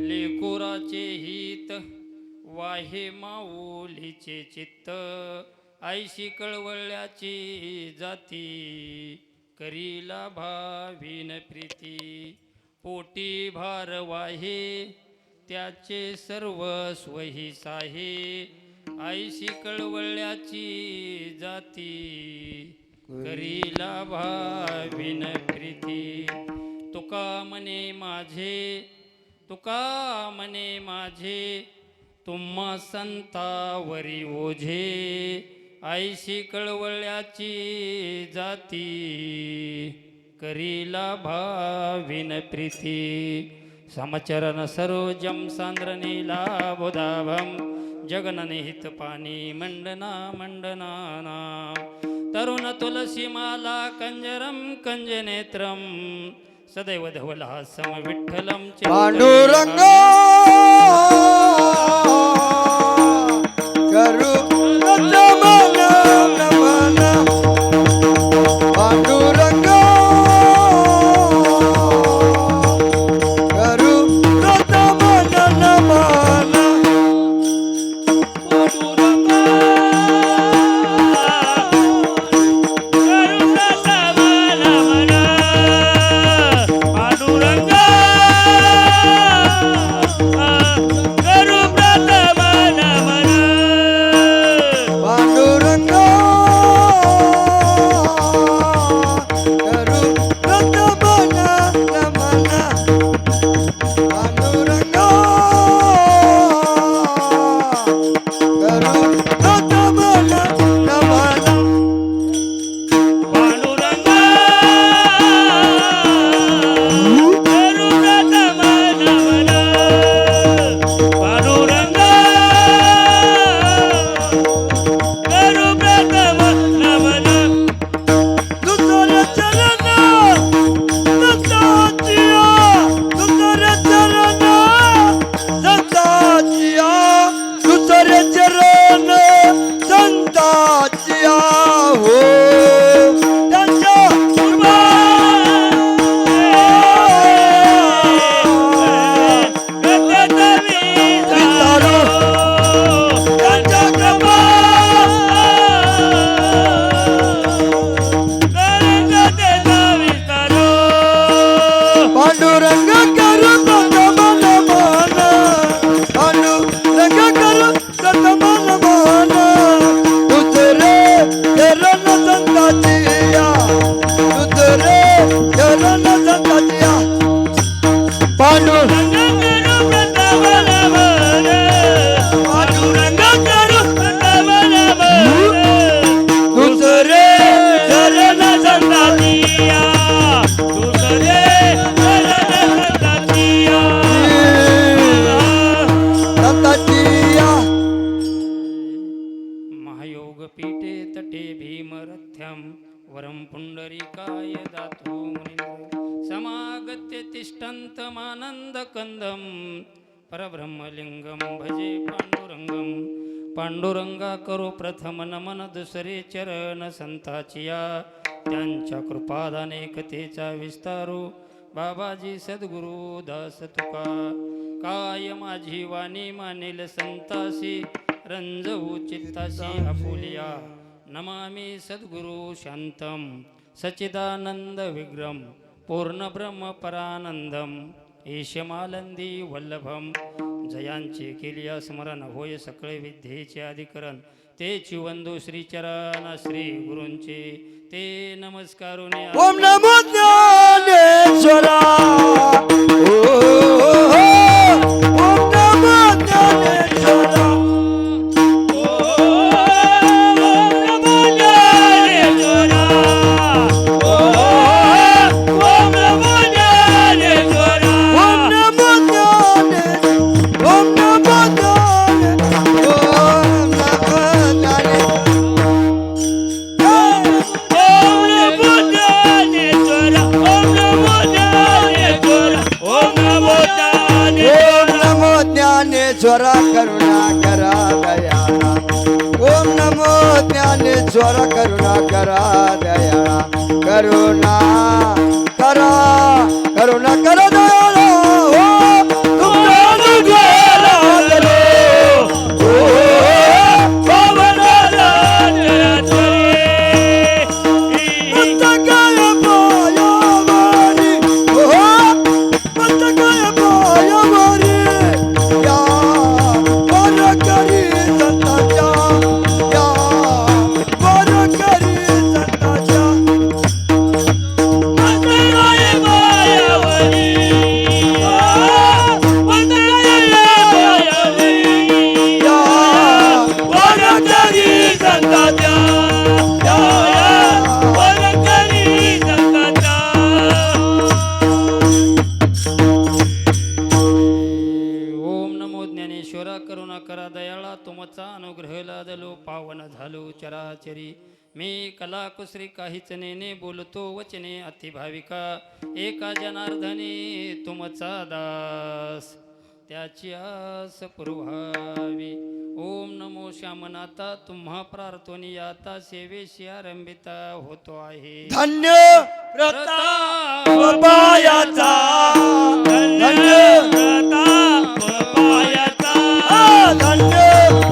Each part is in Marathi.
लेकुराचे हित वाहे माऊलीचे चित्त, आईशी कळवळ्याची जाती, करीला भावीन प्रीती. पोटी भार वाहे त्याचे सर्वस्व ही साहे, आईशी कळवळ्याची जाती, करीला भावीन प्रीती. तुका मने माझे, तुका मने माझे, तुम्हा संतावरी ओझे, आईशी कळवळ्याची जाती, करीला भावीन प्रीती. समचरण सरोजम सांद्रनीला बोधाभम, जगननिहित पाणी मंडना मंडनाना. तरुण तुलसी माला कंजरम कंजनेत्रम, सदैव धवलहासम विठ्ठलम पांडुरंग करू नमन नमन. पांडुरंग करू नमन नमन. पीठे तटे भीमरथ्यम वरम पुंडरीकाय दातु मुनिंद्र समागत्य तिष्ठन्तमानंद कंदम परब्रह्मलिंगम भजे पांडुरंगम. पांडुरंगा करो प्रथम नमन दुसरे चरण संताचिया, त्यांच्या कृपादानेकतेचा विस्तारो बाबाजी सद्गुरु दास तुका. काय माझी वाणी मानेल संतासी, रंजवू चित्ताशी आपुलिया. नमामि सद्गुरु शांतम सच्चिदानंद विग्रम पूर्ण ब्रह्म परानंदम. ईशमालंदी वल्लभम जयांचे केलिया स्मरण, होय सकळे विद्येचे अधिकरण. तेची वंदू श्रीचरण श्री गुरूंचे, ते नमस्कारून. ओम नमो ज्ञानेश्वरा. ओम नमो ज्ञानेश्वरा. ज्ञानेश्वरा करुणा करा दयाळा. ओम नमो ज्ञानेश्वरा करुणा करा दयाळा. करुणा करा, करुणा करा. तुमचा अनुग्रह लादलो पावन झालो चराचरी मी कलाकुसरी काहीच नेने बोलतो वचने अतिभाविका एका जनार्दने तुमचा दास त्याची आस पुरवावी. ओम नमो श्यामनाथा तुम्हा प्रार्थोनी आता सेवेशी आरंभिता होतो आहे. धन्य प्रताप पायाचा धन्य प्रताप पायाचा धन्य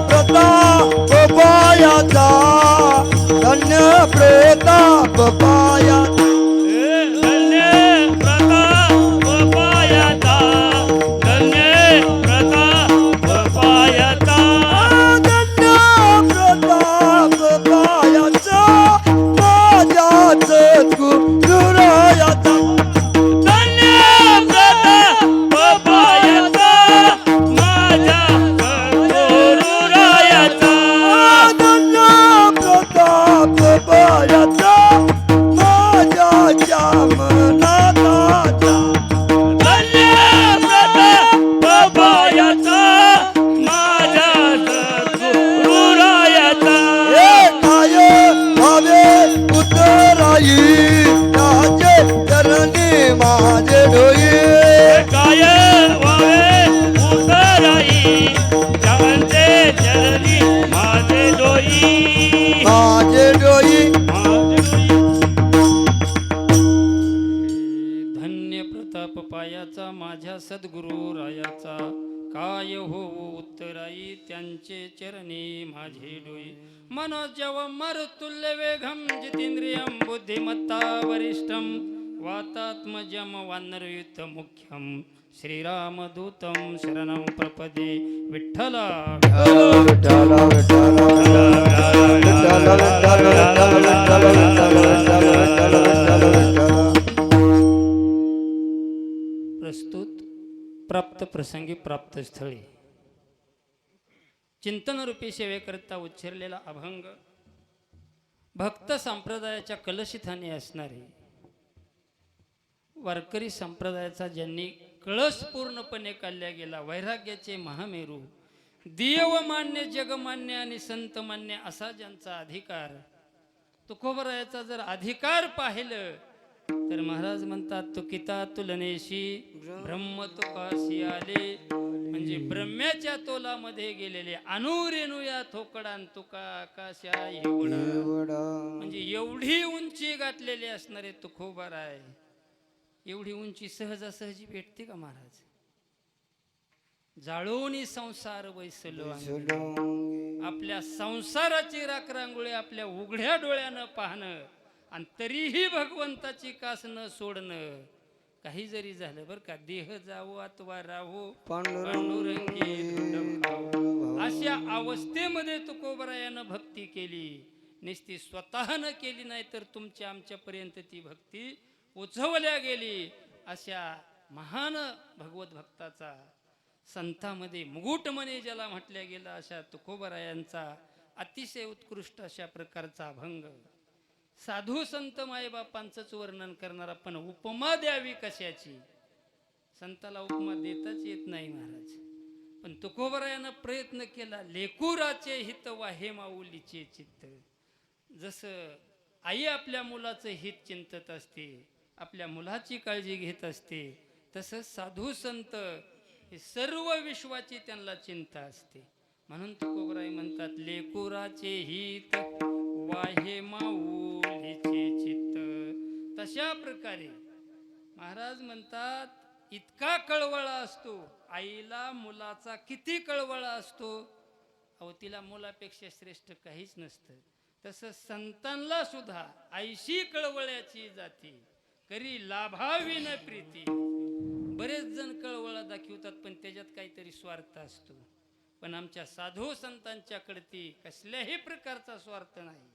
प्रताप पायाचा धन्य प्रताप पायाचा धन्य प्रताप पायाचा धन्य प्रताप पायाचा धन्य प्रताप पायाचा माझ्याच गुरुरायाचा धन्य प्रताप पायाचा माझ्या गुरुरायाचा धन्य प्रताप पायाचा माझ्या श्यामनाथाचा धन्य प्रताप पायाचा माझ्या गुरुरायाचा काय भावे उतराई त्याचे चरणी माझे डोई काय व्हावे उतराई ज्यांचे चरणी माझे डोई माझे डोई धन्य प्रताप पायाचा माझ्या सद्गुरु रायाचा काय हो उत्तराई त्यांचे चरणी माझे डोई मनोजव मरुतुल्य वेगम जितेंद्रियं बुद्धिमत्ता वरिष्ठं वातात्मजं वानरयुत मुख्यं श्रीरामदूतं शरणं प्रपदे विठ्ठला. विठ्ठल विठ्ठल विठ्ठल विठ्ठल विठ्ठल विठ्ठल विठ्ठल विठ्ठल प्रस्तुत प्राप्त प्रसंगी प्राप्त स्थळी चिंतनरूपी सेवेकरिता उच्चारलेला अभंग भक्त संप्रदायाच्या कलशिथाने असणारे वारकरी संप्रदायाचा ज्यांनी कळस पूर्णपणे काढल्या गेला वैराग्याचे महामेरू देवमान्य जगमान्य आणि संतमान्य असा ज्यांचा अधिकार तुकोबरायाचा जर अधिकार पाहिलं तर महाराज म्हणतात तुकिता तुलनेशी ब्रह्म तुकाशी आले म्हणजे ब्रह्म्याच्या तोलामध्ये गेलेले अनुरेणू या थोकडान तुका आकाशा एवढा म्हणजे एवढी उंची गाठलेली असणारे तुकोबराय एवढी उंची सहजासहजी भेटते का महाराज. जाळोनी संसार वैसलो आपल्या संसाराची राखरांगोळी आपल्या उघड्या डोळ्यानं पाहणं आणि तरीही भगवंताची कास न सोडणं काही जरी झालं बरं का देह जावो अथवा राहो पांडुरंगी धुंड खावो. अशा अवस्थेमध्ये तुकोबरायानं भक्ती केली नुसती स्वतःनं केली नाही तर तुमच्या आमच्यापर्यंत ती भक्ती उचवल्या गेली. अशा महान भगवत भक्ताचा संतांमध्ये मुकुटमणी ज्याला म्हटल्या गेला अशा तुकोबरायांचा अतिशय उत्कृष्ट अशा प्रकारचा अभंग साधू संत मायबापांचंच वर्णन करणारा पण उपमा द्यावी कशाची संताला उपमा देताच येत नाही महाराज. पण तुकोबरायानं प्रयत्न केला लेकुराचे हित वाहे माऊलीचे चित्त. जसं आई आपल्या मुलाचं हित चिंतत असते आपल्या मुलाची काळजी घेत असते तसं साधू संत हे सर्व विश्वाची त्यांना चिंता असते. म्हणून तुकोबराय म्हणतात लेकुराचे हित वाहे माऊलीचे चित्त. तशा प्रकारे महाराज म्हणतात इतका कळवळा असतो आईला मुलाचा किती कळवळा असतो अहो तिला मुलापेक्षा श्रेष्ठ काहीच नसतं. तसं संतांना सुद्धा आईशी कळवळ्याची जाती करी लाभावी न प्रीती. बरेच जण कळवळा दाखवतात पण त्याच्यात काहीतरी स्वार्थ असतो पण आमच्या साधू संतांच्याकडे ती कसल्याही प्रकारचा स्वार्थ नाही.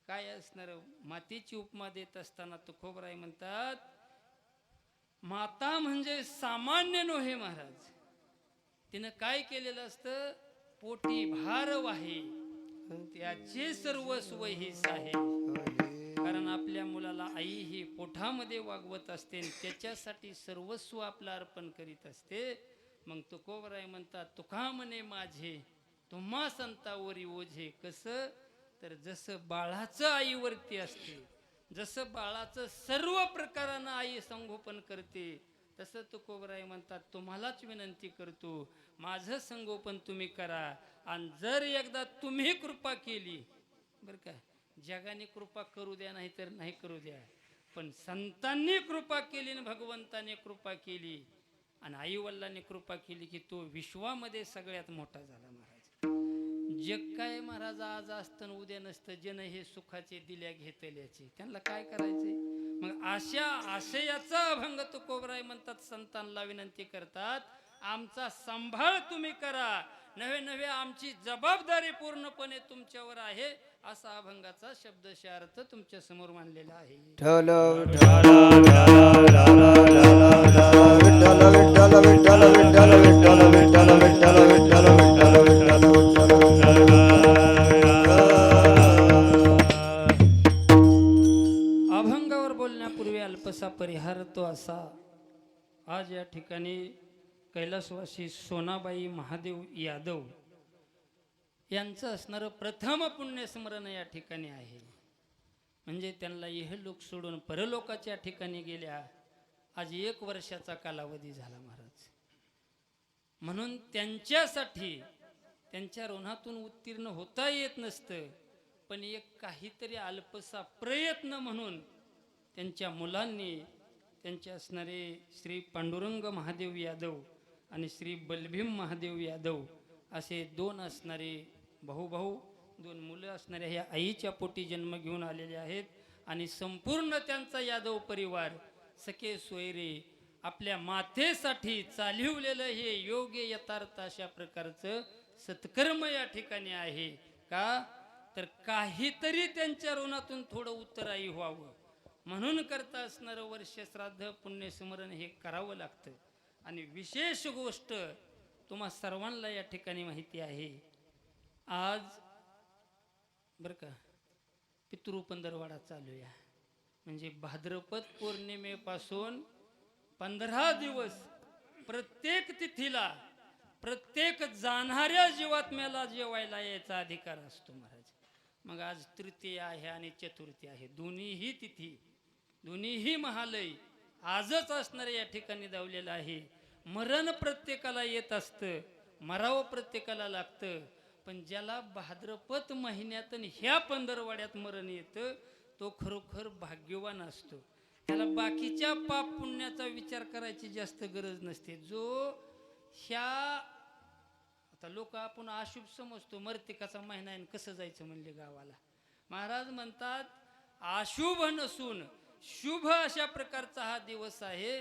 काय असणार मातेची उपमा देत असताना तुकोबराय म्हणतात माता म्हणजे सामान्य नव्हे महाराज. तिनं काय केलेलं असतं पोटी भार वाहे त्याचे सर्वस्व हीच आहे. कारण आपल्या मुलाला आई ही पोटामध्ये वागवत असते त्याच्यासाठी सर्वस्व आपलं अर्पण करीत असते. मग तुकोबराय म्हणतात तुका म्हणे माझे तुम्हा संतावरी ओझे. कसं तर जसं बाळाचं आईवरती असते, जसं बाळाचं सर्व प्रकारानं आई संगोपन करते, तसं तुकोबराय म्हणतात तुम्हालाच विनंती करतो, माझं संगोपन तुम्ही करा. आणि जर एकदा तुम्ही कृपा केली, बरं का, जगाने कृपा करू द्या नाही तर नाही करू द्या, पण संतांनी कृपा केली आणि भगवंताने कृपा केली आणि आईवडिलांनी कृपा केली की तो विश्वामध्ये सगळ्यात मोठा झाला. महाराज जग काय महाराज आज असतं उद्या नसतं, जन हे सुखाचे दिल्या घेतल्याचे, त्यांना काय करायचे. मग अशा आशयाचा अभंग तुकोबराय म्हणतात, संतांना विनंती करतात, आमचा सांभाळ तुम्ही करा, नव्हे नव्हे आमची जबाबदारी पूर्णपणे तुमच्यावर आहे. असा अभंगाचा शब्दशः अर्थ तुमच्या समोर मांडलेला आहे. विठ्ठल विठ्ठल विठ्ठल विठ्ठल विठ्ठल विठ्ठल विठ्ठल विठ्ठल विठ्ठल विठ्ठल विठ्ठल विठ्ठल अभंगावर बोलण्यापूर्वी अल्पसा परिहार तो असा, आज या ठिकाणी कैलासवासी सोनाबाई महादेव यादव यांचं असणारं प्रथम पुण्यस्मरण या ठिकाणी आहे. म्हणजे त्यांना इहलोक सोडून परलोकाच्या ठिकाणी गेल्या आज 1 वर्षाचा कालावधी झाला महाराज. म्हणून त्यांच्यासाठी त्यांच्या ऋणातून उत्तीर्ण होता येत नसतं, पण एक काहीतरी अल्पसा प्रयत्न म्हणून त्यांच्या मुलांनी, त्यांचे असणारे श्री पांडुरंग महादेव यादव आणि श्री बलभीम महादेव यादव असे 2 असणारे भाऊ 2 मुलं असणाऱ्या ह्या आईच्या पोटी जन्म घेऊन आलेले आहेत. आणि संपूर्ण त्यांचा यादव परिवार सखे सोयरे आपल्या मातेसाठी चालिवलेलं हे योग्य यथार्थ अशा प्रकारचं सत्कर्म या ठिकाणी आहे. का तर काहीतरी त्यांच्या ऋणातून थोडं उत्तराई व्हावं म्हणून करता असणारं वर्ष श्राद्ध पुण्यस्मरण हे करावं लागतं. आणि विशेष गोष्ट तुम्हा सर्वांना या ठिकाणी माहिती आहे, आज बरं का पितृ पंधरवाडा चालू आहे. म्हणजे भाद्रपद पौर्णिमेपासून 15 दिवस प्रत्येक तिथीला प्रत्येक जाणाऱ्या जीवात्म्याला जेवायला यायचा अधिकार असतो महाराज. मग आज तृतीय आहे आणि चतुर्थी आहे, दोन्हीही तिथी दोन्हीही महालय आजच असणारे या ठिकाणी दावलेलं आहे. मरण प्रत्येकाला येत असतं, मरावं प्रत्येकाला लागतं, पण ज्याला भाद्रपद महिन्यातून ह्या पंधरवाड्यात मरण येतं तो खरोखर भाग्यवान असतो. त्याला बाकीच्या पाप पुण्याचा विचार करायची जास्त गरज नसते. जो ह्या आता लोक आपण अशुभ समजतो, मर्तिकाचा महिना आहे कसं जायचं म्हणले गावाला. महाराज म्हणतात अशुभ नसून शुभ अशा प्रकारचा हा दिवस आहे.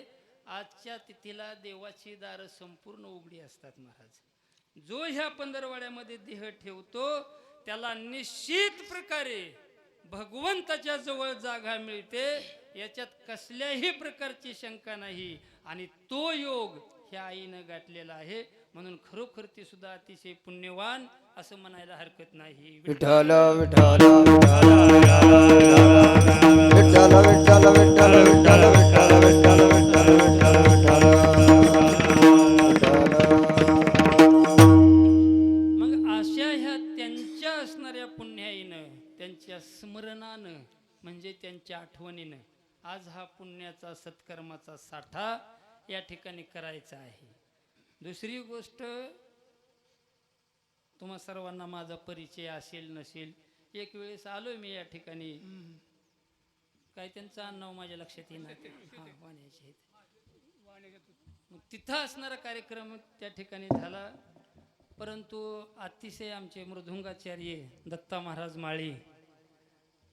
आजच्या तिथीला देवाची दारं संपूर्ण उघडी असतात महाराज. जो ह्या पंधरवाड्यामध्ये देह ठेवतो त्याला निश्चित प्रकारे भगवंताच्या जवळ जागा मिळते, याच्यात कसल्याही प्रकारची शंका नाही. आणि तो योग ह्या आईनं गाठलेला आहे, म्हणून खरोखर ती सुद्धा अतिशय पुण्यवान असं म्हणायला हरकत नाही. विठ्ठल विठ्ठल विठ्ठल विठ्ठल विठ्ठल विठ्ठल विठ्ठल विठ्ठल विठ्ठल विठ्ठल विठ्ठल. मग अशा ह्या त्यांच्या असणाऱ्या पुण्याईनं, त्यांच्या स्मरणानं म्हणजे त्यांच्या आठवणीनं आज हा पुण्याचा सत्कर्माचा साठा या ठिकाणी करायचा आहे. दुसरी गोष्ट, तुम्हा सर्वांना माझा परिचय असेल नसेल, एक वेळेस आलोय मी या ठिकाणी, काय त्यांचं नाव माझ्या लक्षात येणार, हां वाण्याचे, मग तिथं असणारा कार्यक्रम त्या ठिकाणी झाला. परंतु अतिशय आमचे मृदुंगाचार्य दत्ता महाराज माळी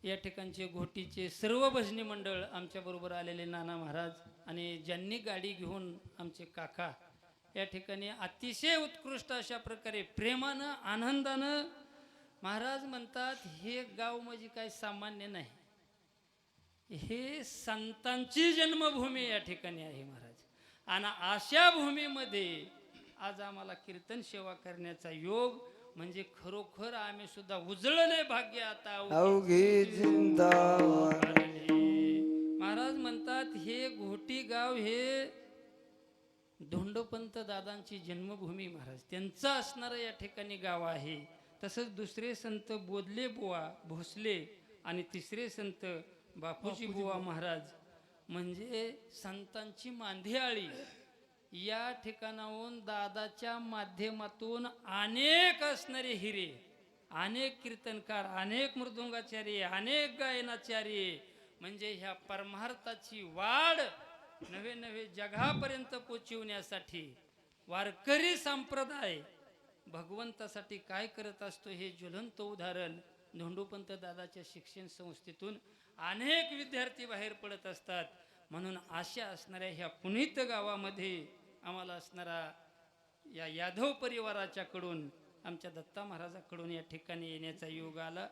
या ठिकाणचे घोटीचे सर्व भजनी मंडळ आमच्याबरोबर आलेले नाना महाराज आणि ज्यांनी गाडी घेऊन आमचे काका या ठिकाणी अतिशय उत्कृष्ट अशा प्रकारे प्रेमानं आनंदानं, महाराज म्हणतात हे गाव म्हणजे काय सामान्य नाही, हे संतांची जन्मभूमी या ठिकाणी आहे महाराज. आणि अशा भूमीमध्ये आज आम्हाला कीर्तन सेवा करण्याचा योग म्हणजे खरोखर आम्ही सुद्धा उजळले भाग्य आता अवघी जिंदाबाद. महाराज म्हणतात हे घोटी गाव हे धोंडोपंत दादांची जन्मभूमी महाराज त्यांचं असणारं या ठिकाणी गाव आहे. तसंच दुसरे संत बोधले बुवा भोसले आणि तिसरे संत बापूजी बुवा महाराज म्हणजे संतांची मांदियाळी. या ठिकाणाहून दादाच्या माध्यमातून अनेक असणारे हिरे, अनेक कीर्तनकार, अनेक मृदुंगाचार्य, अनेक गायनाचार्य म्हणजे ह्या परमार्थाची वाढ नवे नवे जगापर्यंत पोचवण्यासाठी वारकरी संप्रदाय भगवंतासाठी काय करत असतो हे ज्वलंत उदाहरण धोंडोपंत दादाच्या शिक्षण संस्थेतून अनेक विद्यार्थी बाहेर पडत असतात. म्हणून अशा असणाऱ्या ह्या पुनीत गावामध्ये आम्हाला असणारा या यादव परिवाराच्याकडून आमच्या दत्ता महाराजाकडून या ठिकाणी येण्याचा योग आला,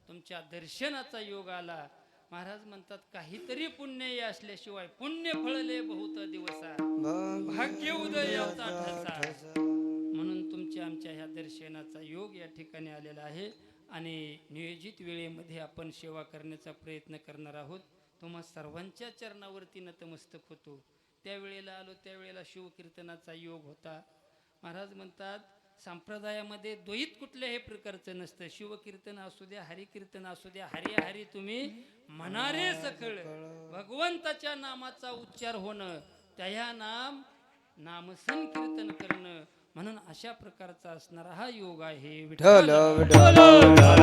तुमच्या दर्शनाचा योग आला. महाराज म्हणतात काहीतरी पुण्य असल्याशिवाय पुण्य फळले बहुत दिवसा भाग्य उदयाचा ठसा. म्हणून तुमच्या आमच्या ह्या दर्शनाचा योग या ठिकाणी आलेला आहे आणि नियोजित वेळेमध्ये आपण सेवा करण्याचा प्रयत्न करणार आहोत. तुम्हा सर्वांच्या चरणावरती नतमस्तक होतो. त्यावेळेला आलो त्यावेळेला शिवकीर्तनाचा योग होता. महाराज म्हणतात संप्रदायामध्ये द्वैत कुठल्याही प्रकारचं नसतं. शिवकीर्तन असू द्या, हरिकीर्तन असू द्या, हरी हरी तुम्ही म्हणारे सकळ. भगवंताच्या नामाचा उच्चार होणं, त्या नामसन कीर्तन करणं. म्हणून अशा प्रकारचा असणारा हा योग आहे. विठ्ठल विठ्ठल विठ्ठल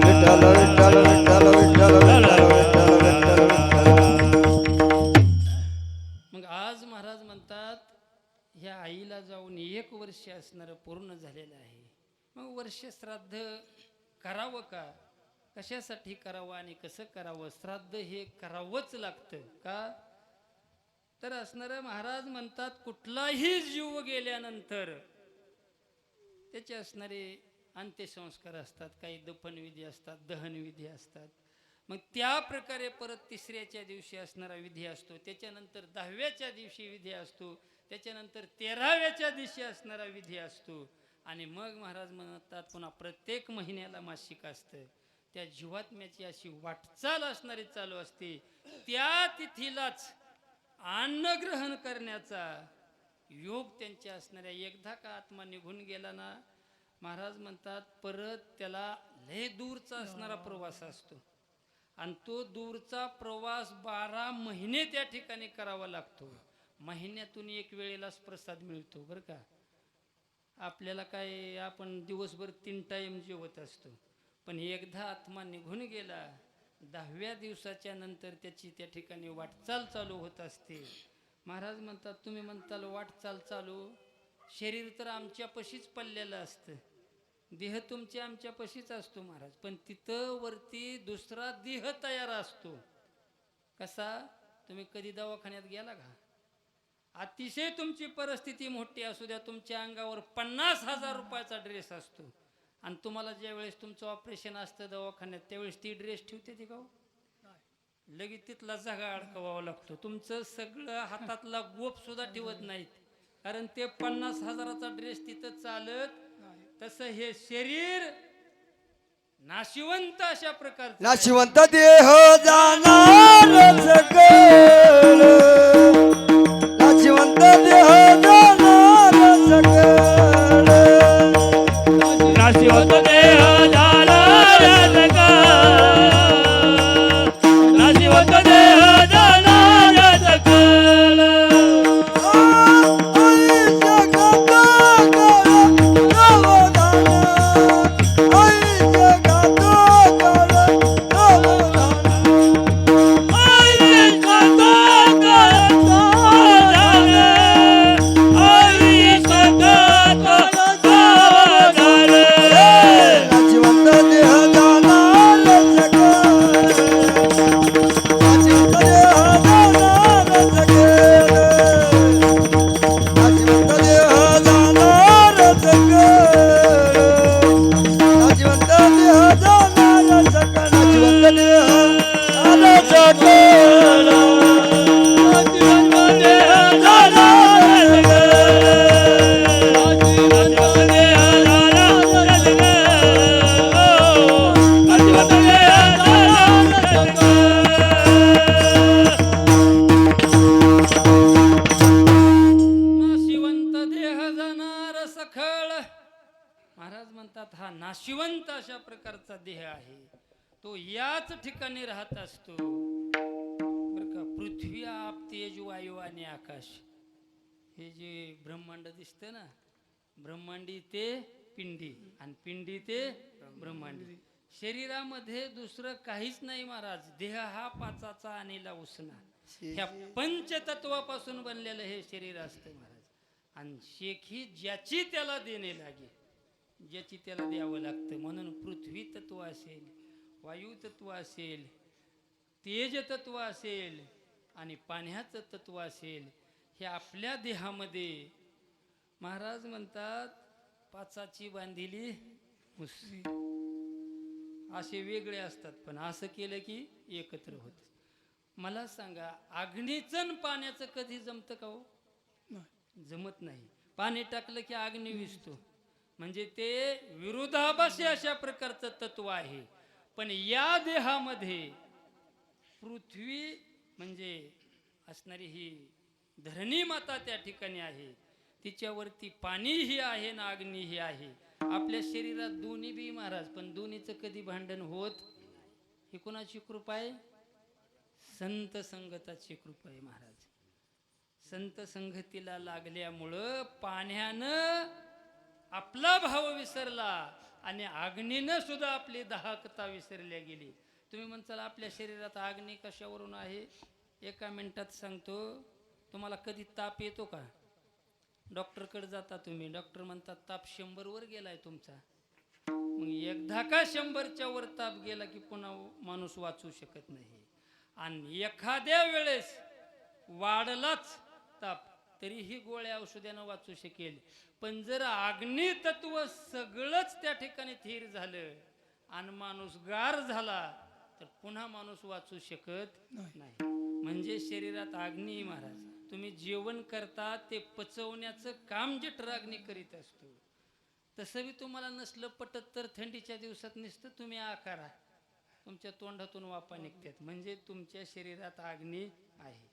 विठ्ठल विठ्ठल विठ्ठल विठ्ठल विठ्ठल. मग आज महाराज म्हणतात ह्या आईला जाऊन 1 वर्ष असणारं पूर्ण झालेलं आहे. मग वर्ष श्राद्ध करावं का, कशासाठी करावं आणि कसं करावं? श्राद्ध हे करावंच लागतं का? तर असणारं महाराज म्हणतात कुठलाही जीव गेल्यानंतर त्याचे असणारे अंत्यसंस्कार असतात, काही दफनविधी असतात, दहनविधी असतात. मग त्या प्रकारे परत 3ऱ्याच्या दिवशी असणारा विधी असतो, त्याच्यानंतर 10व्याच्या दिवशी विधी असतो, त्याच्यानंतर 13व्याच्या दिवशी असणारा विधी असतो. आणि मग महाराज म्हणतात पुन्हा प्रत्येक महिन्याला मासिक असतं. त्या जीवात्म्याची अशी वाटचाल असणारी चालू असते. त्या तिथीलाच अन्न ग्रहण करण्याचा योग त्यांच्या असणाऱ्या एकदा का आत्मा निघून गेला ना महाराज म्हणतात परत त्याला लय दूरचा असणारा प्रवास असतो आणि तो दूरचा प्रवास 12 महिने त्या ठिकाणी करावा लागतो. महिन्यातून 1 वेळेलाच प्रसाद मिळतो बरं का. आपल्याला काय आपण दिवसभर 3 टाइम जेवत असतो, पण एकदा आत्मा निघून गेला 10व्या दिवसाच्या नंतर त्याची त्या ठिकाणी वाटचाल चालू होत असते. महाराज म्हणतात तुम्ही म्हणताल वाटचाल चालू, शरीर तर आमच्या पशीच पडलेलं असतं, देह तुमच्या आमच्या पशीच असतो महाराज, पण तिथं वरती दुसरा देह तयार असतो. कसा? तुम्ही कधी दवाखान्यात गेला का? अतिशय तुमची परिस्थिती मोठी असू द्या, तुमच्या अंगावर 50,000 रुपयाचा ड्रेस असतो आणि तुम्हाला ज्या वेळेस तुमचं ऑपरेशन असतं दवाखान्यात त्यावेळेस ती ड्रेस ठेवते ती का? लगेच तिथला जागा अडकवावा लागतो. तुमचं सगळं हातातला गोप सुद्धा ठेवत नाहीत, कारण ते 50,000चा ड्रेस तिथं चालत. तसं हे शरीर नाशिवंत अशा प्रकारचं नाशिवंत देह जाणार सकळ, नाशिवंत देह जाणार सकळ, नाशिवंत देह जाणार सकळ, नाशिवंत देह जाणार सकळ. आई जगात म्हणतात हा नाशिवंत अशा प्रकारचा देह आहे, तो याच ठिकाणी राहत असतो बरं का. पृथ्वी, आप, तेज, वायू आणि आकाश, हे जे ब्रह्मांड दिसतं ना, ब्रह्मांडी ते पिंडी आणि पिंडी ते ब्रह्मांडी. शरीरामध्ये दुसरं काहीच नाही महाराज. देह हा पाचाचा आणि उसना, ह्या पंचतत्वापासून बनलेलं हे शरीर असतं महाराज. आणि शेख ही ज्याची त्याला देणे लागे, ज्याची त्याला द्यावं लागतं. म्हणून पृथ्वी तत्व असेल, वायू तत्व असेल, तेज तत्व असेल आणि पाण्याचं तत्व असेल, हे आपल्या देहामध्ये महाराज म्हणतात पाचाची बांधिली मुसरी, असे वेगळे असतात पण असं केलं की एकत्र होत. मला सांगा, अग्नीचं न पाण्याचं कधी जमतं का हो? जमत नाही. पाणी टाकलं की अग्नी विजतो, म्हणजे ते विरोधाभासी अशा प्रकारचं तत्व आहे. पण या देहामध्ये पृथ्वी म्हणजे असणारी ही धरणी माता त्या ठिकाणी आहे, तिच्यावरती पाणीही आहे ना अग्नीही आहे. आपल्या शरीरात दोन्ही बी महाराज, पण दोन्हीचं कधी भांडण होत. ही कोणाची कृपा आहे? संत संगताची कृपा आहे महाराज. संत संगतीला लागल्यामुळं पाण्यानं आपला भाव विसरला आणि अग्नीनं सुद्धा आपली दाहकता विसरल्या गेली. तुम्ही म्हणताल आपल्या शरीरात अग्नी कशावरून आहे? एका मिनिटात सांगतो. तुम्हाला कधी ताप येतो का? डॉक्टरकडे जाता तुम्ही, डॉक्टर म्हणतात ताप 100 वर गेलाय तुमचा. मग एकदा का 100च्या वर ताप गेला की पुन्हा माणूस वाचू शकत नाही. आणि एखाद्या वेळेस वाढलाच ताप तरीही गोळ्या औषधानं वाचू शकेल. पण जर अग्नी तत्व सगळंच त्या ठिकाणी थीर झालं आणि माणूस गार झाला तर पुन्हा माणूस वाचू शकत नाही. म्हणजे शरीरात अग्नी महाराज. तुम्ही जेवण करता ते पचवण्याचं काम जे अग्नी करीत असतो, तसं बी तुम्हाला नसलं पटत तर थंडीच्या दिवसात नुसतं तुम्ही आकारा, तुमच्या तोंडातून वाफा निघतात, म्हणजे तुमच्या शरीरात अग्नी आहे.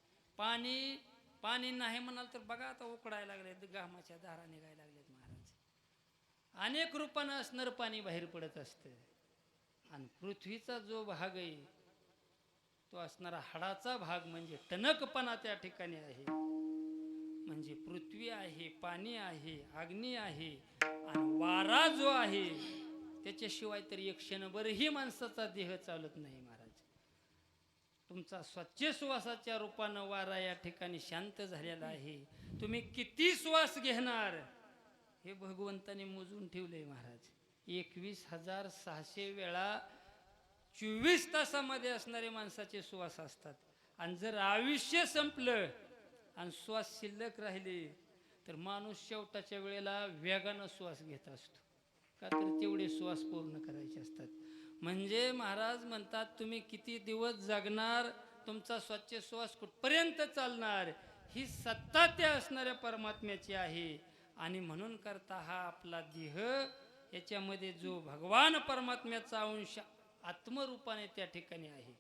पाणी नाही म्हणाल तर बघा आता उकडायला लागले, घामाच्या धारा निघायला लागल्यात महाराज. अनेक रूपानं असणार पाणी बाहेर पडत असतं. आणि पृथ्वीचा जो भाग आहे तो असणारा हाडाचा भाग, म्हणजे टणकपणा त्या ठिकाणी आहे. म्हणजे पृथ्वी आहे, पाणी आहे, अग्नी आहे आणि वारा जो आहे त्याच्याशिवाय तरी एक क्षणभरही माणसाचा देह चालत नाही महाराज. तुमचा स्वच्छ श्वासाच्या रूपानं वारा या ठिकाणी शांत झालेला आहे. तुम्ही किती श्वास घेणार हे भगवंताने मोजून ठेवलंय महाराज. 21,600 वेळा 24 तासामध्ये असणारे माणसाचे श्वास असतात. आणि जर आयुष्य संपलं आणि श्वास शिल्लक राहिले तर माणूस शेवटाच्या वेळेला वेगानं श्वास घेत असतो, का तर तेवढे श्वास पूर्ण करायचे असतात. म्हणजे महाराज म्हणतात तुम्ही किती दिवस जगणार, तुमचा स्वच्छ श्वास कुठपर्यंत चालणार, ही सत्ता त्या असणाऱ्या परमात्म्याची आहे. आणि म्हणून करता हा आपला देह, याच्यामध्ये जो भगवान परमात्म्याचा अंश आत्मरूपाने त्या ठिकाणी आहे,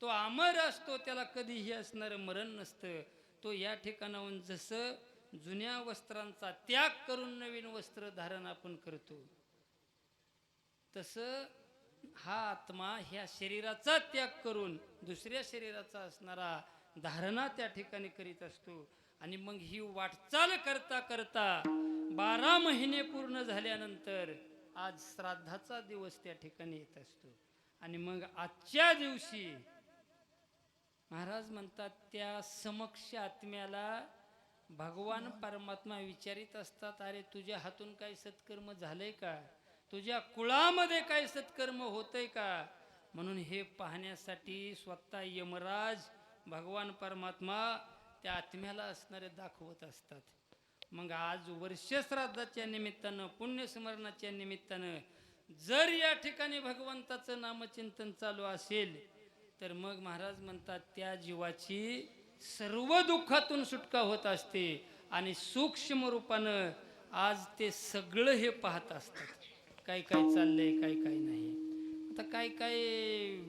तो अमर असतो, त्याला कधीही असणारं मरण नसतं. तो या ठिकाणाहून जसं जुन्या वस्त्रांचा त्याग करून नवीन वस्त्र धारण आपण करतो, तसं हा आत्मा ह्या शरीराचा त्याग करून दुसऱ्या शरीराचा असणारा धारणा त्या ठिकाणी करीत असतो. आणि मग ही वाटचाल करता करता 12 महिने पूर्ण झाल्यानंतर आज श्राद्धाचा दिवस त्या ठिकाणी येत असतो. आणि मग आजच्या दिवशी महाराज म्हणतात त्या समक्ष आत्म्याला भगवान परमात्मा विचारित असतात, अरे तुझ्या हातून काही सत्कर्म झालंय का, तुझ्या कुळामध्ये काही सत्कर्म होतंय का. म्हणून हे पाहण्यासाठी स्वतः यमराज भगवान परमात्मा त्या आत्म्याला असणारे दाखवत असतात. मग आज वर्षश्राद्धाच्या निमित्तानं, पुण्यस्मरणाच्या निमित्तानं जर या ठिकाणी भगवंताचं नामचिंतन चालू असेल तर मग महाराज म्हणतात त्या जीवाची सर्व दुःखातून सुटका होत असते. आणि सूक्ष्म रूपानं आज ते सगळं हे पाहत असतात, काय काय चाललंय, काय काय नाही. आता काय काय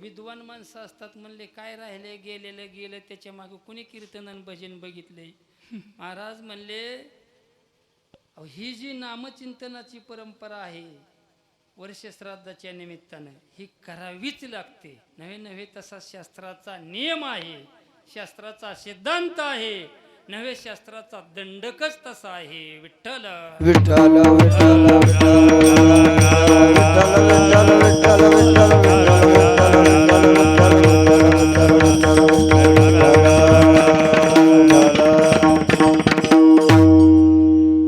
विद्वान माणसं असतात, म्हणले काय राहिले गेलेलं गेलं, त्याच्या मागे कुणी कीर्तन आणि भजन बघितलंय. महाराज म्हणले ही जी नामचिंतनाची परंपरा आहे वर्षश्राद्धाच्या निमित्तानं ही करावीच लागते. नवे नव्हे तसा शास्त्राचा नियम आहे, शास्त्राचा सिद्धांत आहे, नव्हे शास्त्राचा दंडकच तसा आहे. विठ्ठल विठ्ठल विठ्ठल विठ्ठल विठ्ठल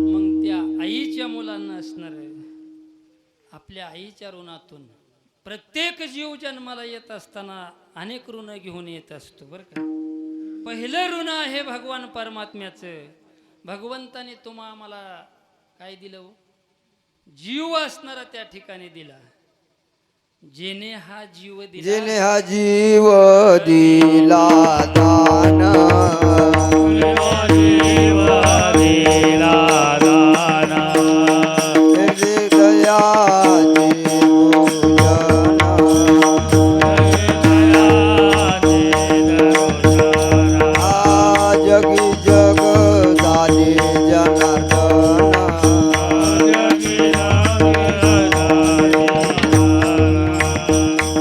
मग त्या आईच्या मुलांना असणार आपल्या आईच्या ऋणातून प्रत्येक जीव जन्माला येत असताना अनेक ऋण घेऊन येत असतो बरं का. पहिलं ऋण आहे भगवान परमात्म्याचं. भगवंताने तुम्हा आम्हाला काय दिलं हो? जीव असणारा त्या ठिकाणी दिला. जेने हा जीव दिला, जिने हा जीव दिला दान हृदयाची पूजना जगी जगदादी जनार्दन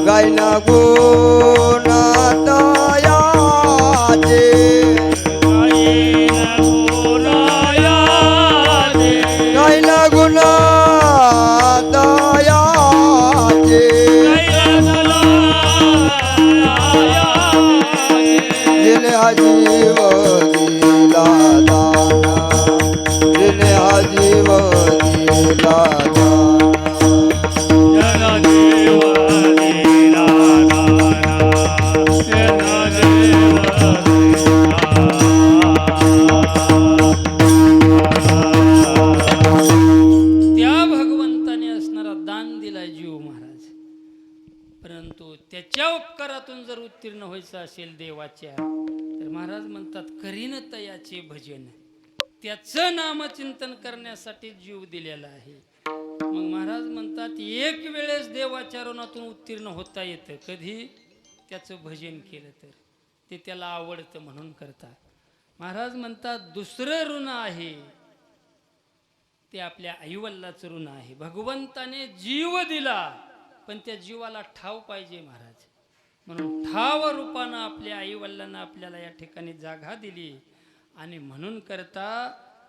गायला गुणात याचे गायला गुणात याचे जिने हा जीव दिला दान जिने हा जीव दिला दान त्या भगवंताने असणारा दान दिला जीव महाराज. परंतु त्याच्या उपकारातून जर उत्तीर्ण व्हायचं असेल देवाच्या, तर महाराज म्हणतात करीन तयाचे भजन. त्याचं नामचिंतन करण्यासाठी जीव दिलेला आहे. मग महाराज म्हणतात एक वेळेस देवाच्या ऋणातून उत्तीर्ण होता येतं. कधी? त्याचं भजन केलं तर. ते त्याला आवडतं म्हणून करतात. महाराज म्हणतात दुसरं ऋण आहे ते आपल्या आईवल्लाचं ऋण आहे. भगवंताने जीव दिला, पण त्या जीवाला ठाव पाहिजे महाराज. म्हणून ठाव रूपानं आपल्या आईवल्लांना आपल्याला या ठिकाणी जागा दिली. आणि म्हणून करता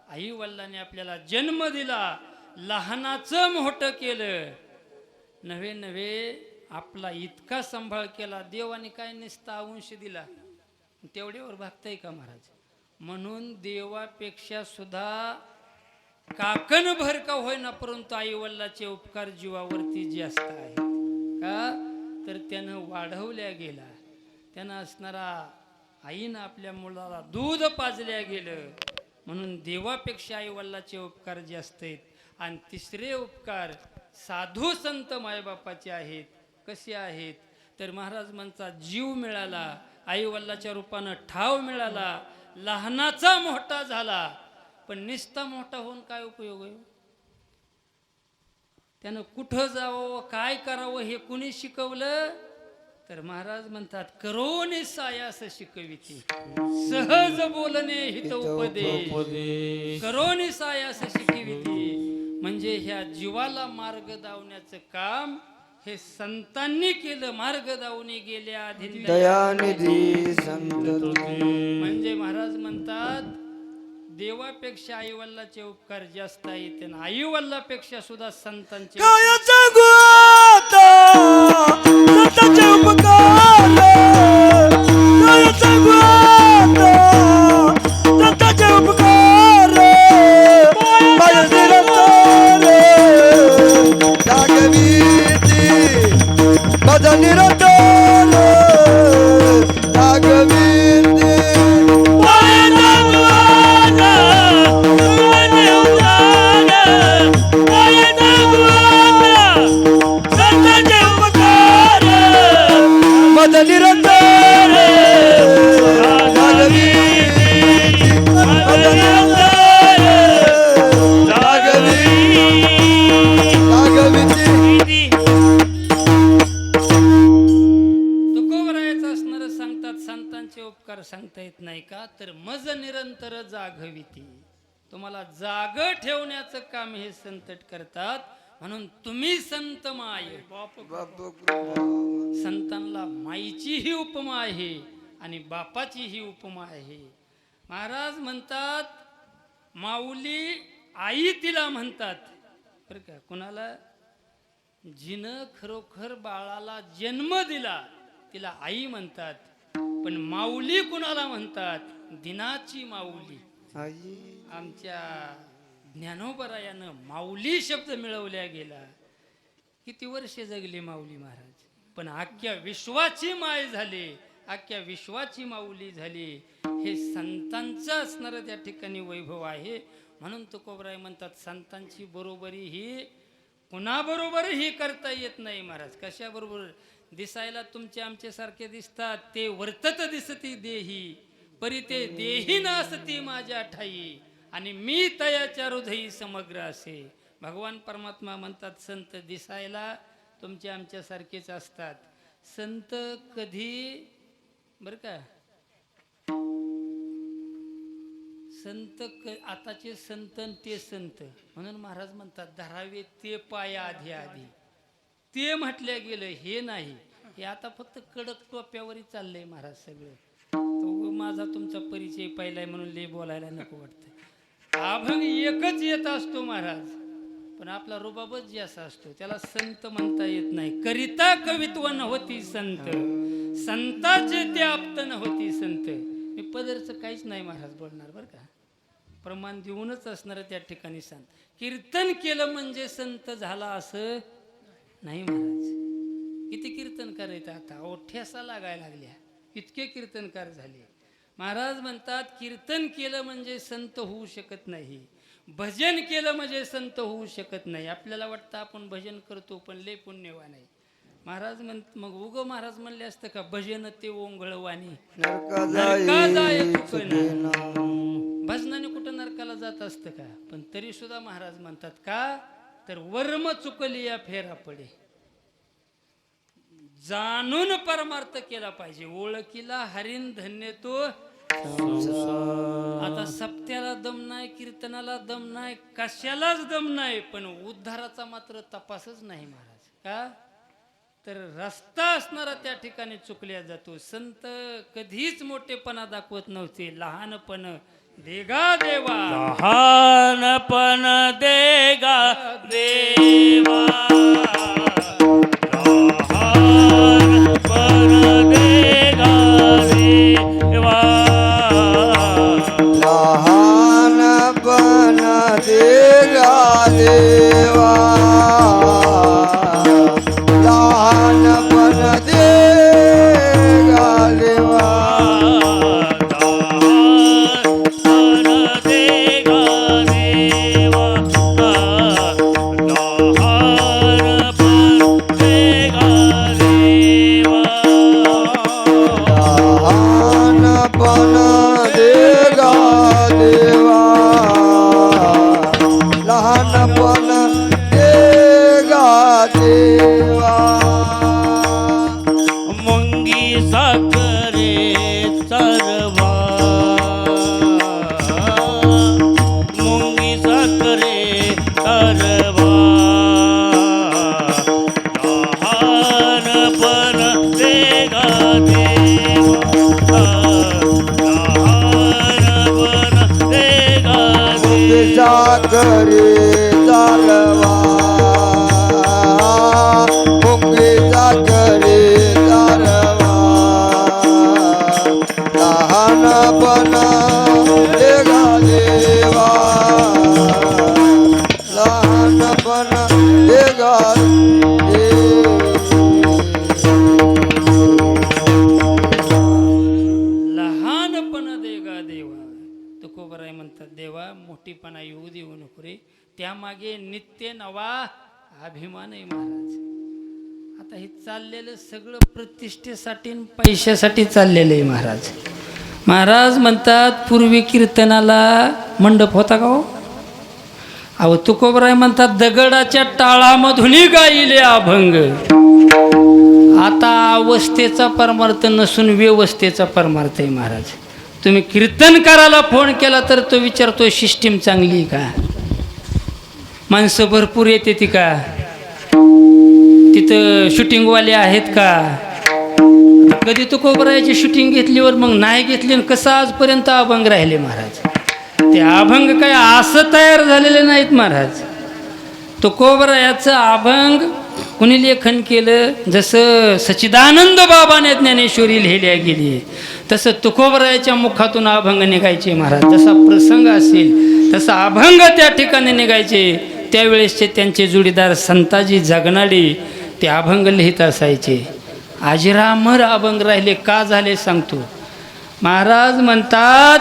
आईवल्लाने आपल्याला जन्म दिला, लहानाचं मोठं केलं. नव्हे नव्हे आपला इतका सांभाळ केला. देवाने काय नुसता अंश दिला, तेवढ्यावर भागतंय का महाराज? म्हणून देवापेक्षा सुद्धा काकण भर का होईना, परंतु आईवल्लाचे उपकार जीवावरती जास्त आहे. का तर त्यानं वाढवल्या गेला. त्यानं असणारा आईनं आपल्या मुलाला दूध पाजल्या गेलं, म्हणून देवापेक्षा आईवल्लाचे उपकार जास्त आहेत. आणि तिसरे उपकार साधू संत मायबापाचे आहेत. कसे आहेत? तर महाराज म्हणतात जीव मिळाला, आईवल्लाच्या रूपानं ठाव मिळाला, लहानाचा मोठा झाला. पण निस्ता मोठा होऊन काय उपयोग आहे? त्यानं कुठं जावं, काय करावं हे कुणी शिकवलं? तर महाराज म्हणतात करोनी सायास शिकविती, सहज बोलणे हित उपदेश. करोनी सायास शिकविती म्हणजे ह्या जीवाला मार्ग दावण्याचं काम हे संतांनी केलं. मार्ग दावणी गेल्या आधी दयानिधी संत म्हणजे महाराज म्हणतात देवापेक्षा आईवल्लाचे उपकार जास्त आहेत, आणि आईवल्लापेक्षा सुद्धा संतांचे काय सांगू आता संतांचे उपकार काय सांगू आता संतांचे उपकार माझ्या निरंतर जागवीती माझा निरंतर जागवीती माझा निरंतर जागवीती माझा निरंतर जागवीती तुकोबरायाचं असणारं सांगतात संतांचे उपकार सांगता येत नाही का? तर मज निरंतर जागविती. तुम्हाला जाग ठेवण्याचं काम हे संत करतात. म्हणून तुम्ही संत माय. बाप कृपा संतांना माईची ही उपमा आहे आणि बापाची ही उपमा आहे. महाराज म्हणतात माऊली आई तिला म्हणतात बरं का. कुणाला? जिनं खरोखर बाळाला जन्म दिला तिला आई म्हणतात. पण माऊली कुणाला म्हणतात? दिनाची माऊली. आई आमच्या ज्ञानोबरायानं माऊली शब्द मिळवल्या गेला. किती वर्षे जगले माऊली महाराज, पण अख्ख्या विश्वाची माय झाली, अख्ख्या विश्वाची माऊली झाली. हे संतांचं असणारं त्या ठिकाणी वैभव आहे. म्हणून तुकोबराय म्हणतात संतांची बरोबरी ही कुणाबरोबरही करता येत नाही महाराज. कशाबरोबर? दिसायला तुमचे आमचे सारखे दिसतात, ते वर्तत दिसती देही, परी ते देही नासती माझ्या ठाई, आणि मी तयाच्या हृदयी समग्र असे. भगवान परमात्मा म्हणतात संत दिसायला तुमचे आमच्या सारखेच असतात. संत कधी बरं का, संत आताचे संत ते संत म्हणून महाराज म्हणतात धरावे ते पाया आधी आधी. ते म्हटल्या गेलं हे नाही. हे आता फक्त कडक टोप्यावरही चाललंय महाराज सगळं. तो माझा तुमचा परिचय पहिलाय म्हणून लय बोलायला नको वाटतं. अभंग एकच येत असतो महाराज, पण आपला रुबाबच जे असा असतो त्याला संत म्हणता येत नाही. करिता कवित्व नव्हती संत, संताचे ते आप्त नव्हती संत. मी पदरचं काहीच नाही महाराज बोलणार बरं का. प्रमाण देऊनच असणार त्या ठिकाणी संत. कीर्तन केलं म्हणजे संत झाला असं नाही महाराज. किती कीर्तन करायचं आता, अहो ठेसा लागायला लागल्या, इतके कीर्तनकार झाले. महाराज म्हणतात कीर्तन केलं म्हणजे संत होऊ शकत नाही, भजन केलं म्हणजे संत होऊ शकत नाही. आपल्याला वाटतं आपण भजन करतो पण लय पुण्यवान आहे. महाराज मग उग महाराज म्हणले असतं का भजन ते ओंगळवाणी नरका नरका जाई जाय चुकेना. भजनाने कुठं नरकाला जात असतं का? पण तरी सुद्धा महाराज म्हणतात का तर वर्म चुकली या फेरा पडे. जाणून परमार्थ केला पाहिजे. ओळखीला हरिण धन्य तो. आता सप्त्याला दम नाही, कीर्तनाला दम नाही, कशालाच दम नाही, पण उद्धाराचा मात्र तपासच नाही महाराज. का तर रस्ता असणारा त्या ठिकाणी चुकल्या जातो. संत कधीच मोठेपणा दाखवत नव्हते. लहानपण देगा देवा, लहानपण देगा देवा, लहानपण देगा देवा, लहानपण देगा देवा, लहानपण देगा देवा, लहानपण देगा देवा, लहानपण देगा देवा. मुंगी साखरे सर्वा, मुंगी साखरे सर्वा, लहानपण देगा देवा, लहानपण देगा देवा. साखरे चालवा, मुंगी साखरे चालवा, लहानपण देगा देवा, लहानपण देगा लहानपण देगा देवा. तुकोबराय म्हणतात देवा मोठीपणा येऊ देऊ नको रे. त्यामागे नित्य नवा अभिमान आहे महाराज. आता हे चाललेलं सगळं प्रतिष्ठेसाठी आणि पैशासाठी चाललेलं आहे महाराज. महाराज म्हणतात पूर्वी कीर्तनाला मंडप होता का हो? अहो तुकोबराय म्हणतात दगडाच्या टाळामधूनही गायले अभंग. आता अवस्थेचा परमार्थ नसून व्यवस्थेचा परमार्थ आहे महाराज. तुम्ही कीर्तन करायला फोन केला तर तो विचारतो सिस्टीम चांगली का. माणसं भरपूर येते ती का? तिथं शूटिंगवाले आहेत का? कधी तुकोबरायाची शूटिंग घेतलीवर मग नाही घेतली, कसं आजपर्यंत अभंग राहिले महाराज. ते अभंग काय असं तयार झालेले नाहीत महाराज. तुकोबरायाचं अभंग कुणी लेखन केलं? जसं सच्चिदानंद बाबाने ज्ञानेश्वरी लिहिल्या गेली तसं तुकोबरायाच्या मुखातून अभंग निघायचे महाराज. जसा प्रसंग असेल तसा अभंग त्या ठिकाणी निघायचे. त्यावेळेसचे त्यांचे जोडीदार संताजी जगनाडे ते अभंग लिहित असायचे. अजरामर अभंग राहिले. का झाले सांगतो. महाराज म्हणतात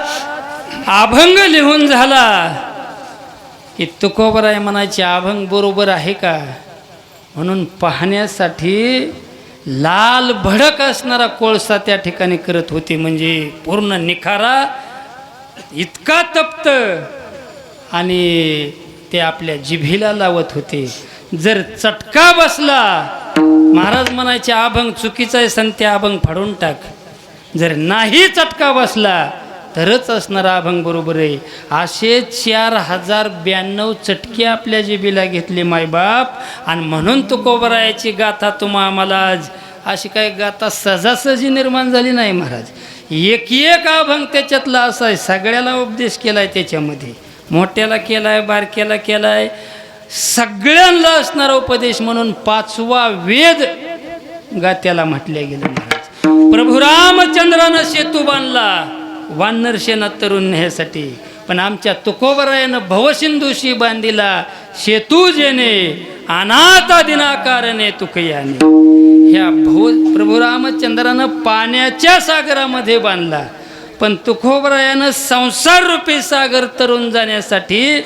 अभंग लिहून झाला की तुकोबराय म्हणायचे अभंग बरोबर आहे का म्हणून पाहण्यासाठी लाल भडक असणारा कोळसा त्या ठिकाणी करत होते. म्हणजे पूर्ण निखारा इतका तप्त आणि ते आपल्या जिभेला लावत होते. जर चटका बसला महाराज म्हणायचे अभंग चुकीचा आहे संते अभंग फाडून टाक. जर नाही चटका बसला तरच असणारा अभंग बरोबर आहे. असे 4092 चटके आपल्या जिभेला घेतले मायबाप. आणि म्हणून तुकोबरायाची गाथा तुम्हा आम्हाला आज अशी काही गाथा सहजासहजी निर्माण झाली नाही महाराज. एक एक अभंग त्याच्यातला असा आहे. सगळ्याला उपदेश केलाय त्याच्यामध्ये. मोठ्याला केलाय, बारक्याला केलाय, सगळ्यांना असणारा उपदेश म्हणून 5वा वेद गात्याला म्हटल्या गेलं महाराज. प्रभू रामचंद्रानं सेतू बांधला वानर शेना तरुण न्यायसाठी, पण आमच्या तुकोबरायानं भवसिंधूशी बांधिला सेतू जेने अनाथा दिनाकारणे तुकयाने. ह्या प्रभू रामचंद्रानं पाण्याच्या सागरामध्ये बांधला, पण तुकोबरायानं संसार रूपी सागर तरुण जाण्यासाठी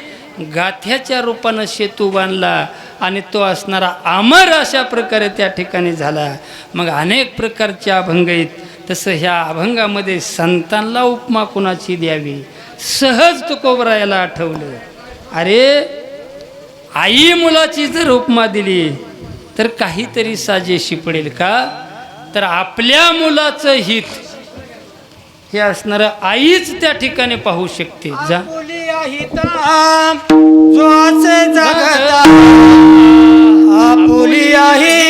गाथ्याच्या रूपानं सेतू बांधला आणि तो असणारा अमर अशा प्रकारे त्या ठिकाणी झाला. मग अनेक प्रकारचे अभंग आहेत. तसं ह्या अभंगामध्ये संतांना उपमा कुणाची द्यावी सहज तुकोबरायाला आठवलं. अरे आई मुलाची जर उपमा दिली तर काहीतरी साजेशी पडेल का? तर आपल्या मुलाचं हित हे असणारं आईच त्या ठिकाणी पाहू शकते. जा जो असे जगता आपुली आहे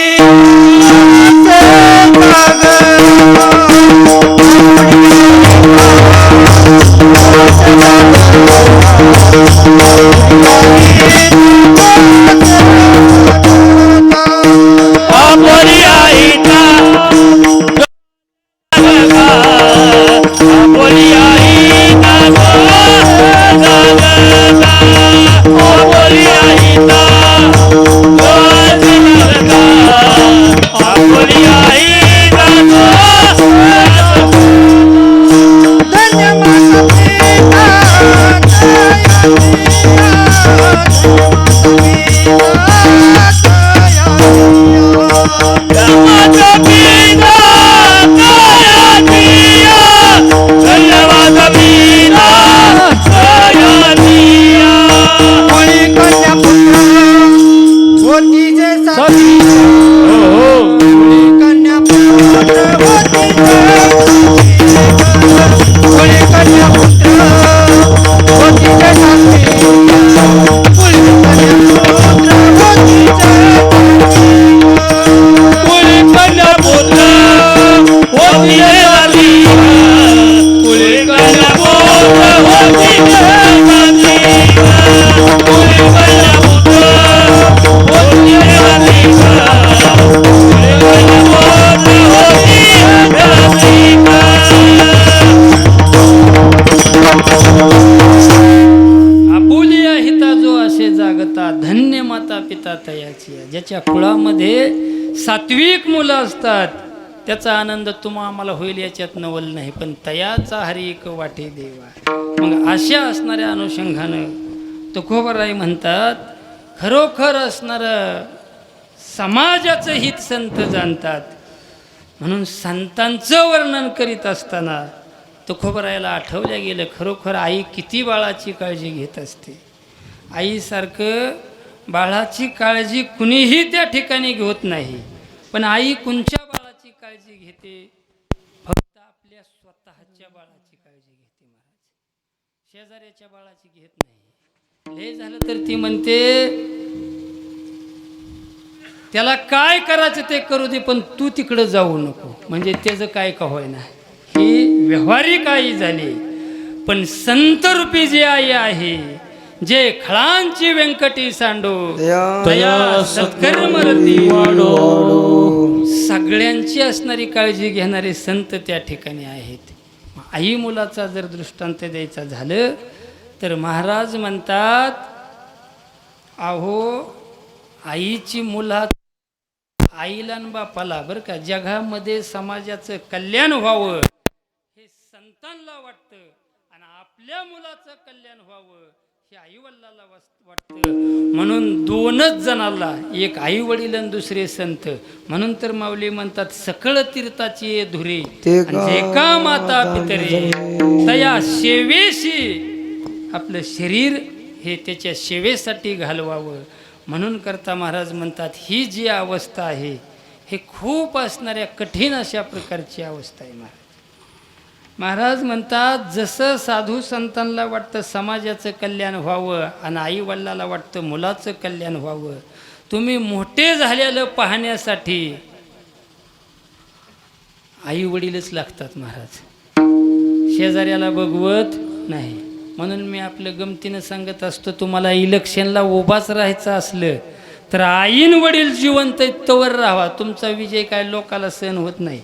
ज्याच्या कुळामध्ये सात्विक मुलं असतात त्याचा आनंद तुम्हा आम्हाला होईल याच्यात नवल नाही, पण तयाचा हरी एक वाटे देवा. मग अशा असणाऱ्या अनुषंगानं तुकोबराय म्हणतात खरोखर असणारं समाजाचं हित संत जाणतात. म्हणून संतांचं वर्णन करीत असताना तुकोबरायाला आठवल्या गेलं खरोखर आई किती बाळाची काळजी घेत असते. आईसारखं बाळाची काळजी कुणीही त्या ठिकाणी घेत नाही, पण आई कोणच्या बाळाची काळजी घेते? फक्त आपल्या स्वतःच्या बाळाची काळजी घेते महाराज. शेजाऱ्याच्या बाळाची घेत नाही, लय झालं तर ती म्हणते त्याला काय करायचं ते करू दे, पण तू तिकडं जाऊ नको. म्हणजे त्याचं काय का होईना, ही व्यावहारिक आई झाली. पण संतरूपी जी आई आहे, जे खळांची व्यंकटी सांडो तया सत्कर्म रती वाढो, सगळ्यांची असणारी काळजी घेणारे संत त्या ठिकाणी आहेत. आई मुलाचा जर दृष्टांत द्यायचा झालं तर महाराज म्हणतात, अहो आईची मुलात आईला आणि बापाला बरं का जगामध्ये समाजाचं कल्याण व्हावं हे संतांना वाटतं, आणि आपल्या मुलाचं कल्याण व्हावं हे आई वडिलाला वाटतं. म्हणून दोनच जणाला, एक आई वडील आणि दुसरे संत. म्हणून तर माऊली म्हणतात सकळ तीर्थाची धुरे जे का माता पितरे तया सेवेशी, आपलं शरीर हे त्याच्या सेवेसाठी घालवावं. म्हणून करता महाराज म्हणतात ही जी अवस्था आहे हे खूप असणाऱ्या कठीण अशा प्रकारची अवस्था आहे. महाराज म्हणतात जसं साधू संतांना वाटतं समाजाचं कल्याण व्हावं आणि आई वडिलाला वाटतं मुलाचं कल्याण व्हावं, तुम्ही मोठे झालेलं पाहण्यासाठी आई वडीलच लागतात महाराज, शेजाऱ्याला बघवत नाही. म्हणून मी आपलं गमतीनं सांगत असतो, तुम्हाला इलेक्शनला उभाच राहायचं असलं तर आईन वडील जिवंत तवर राहावा, तुमचा विजय काय लोकाला सहन होत नाही.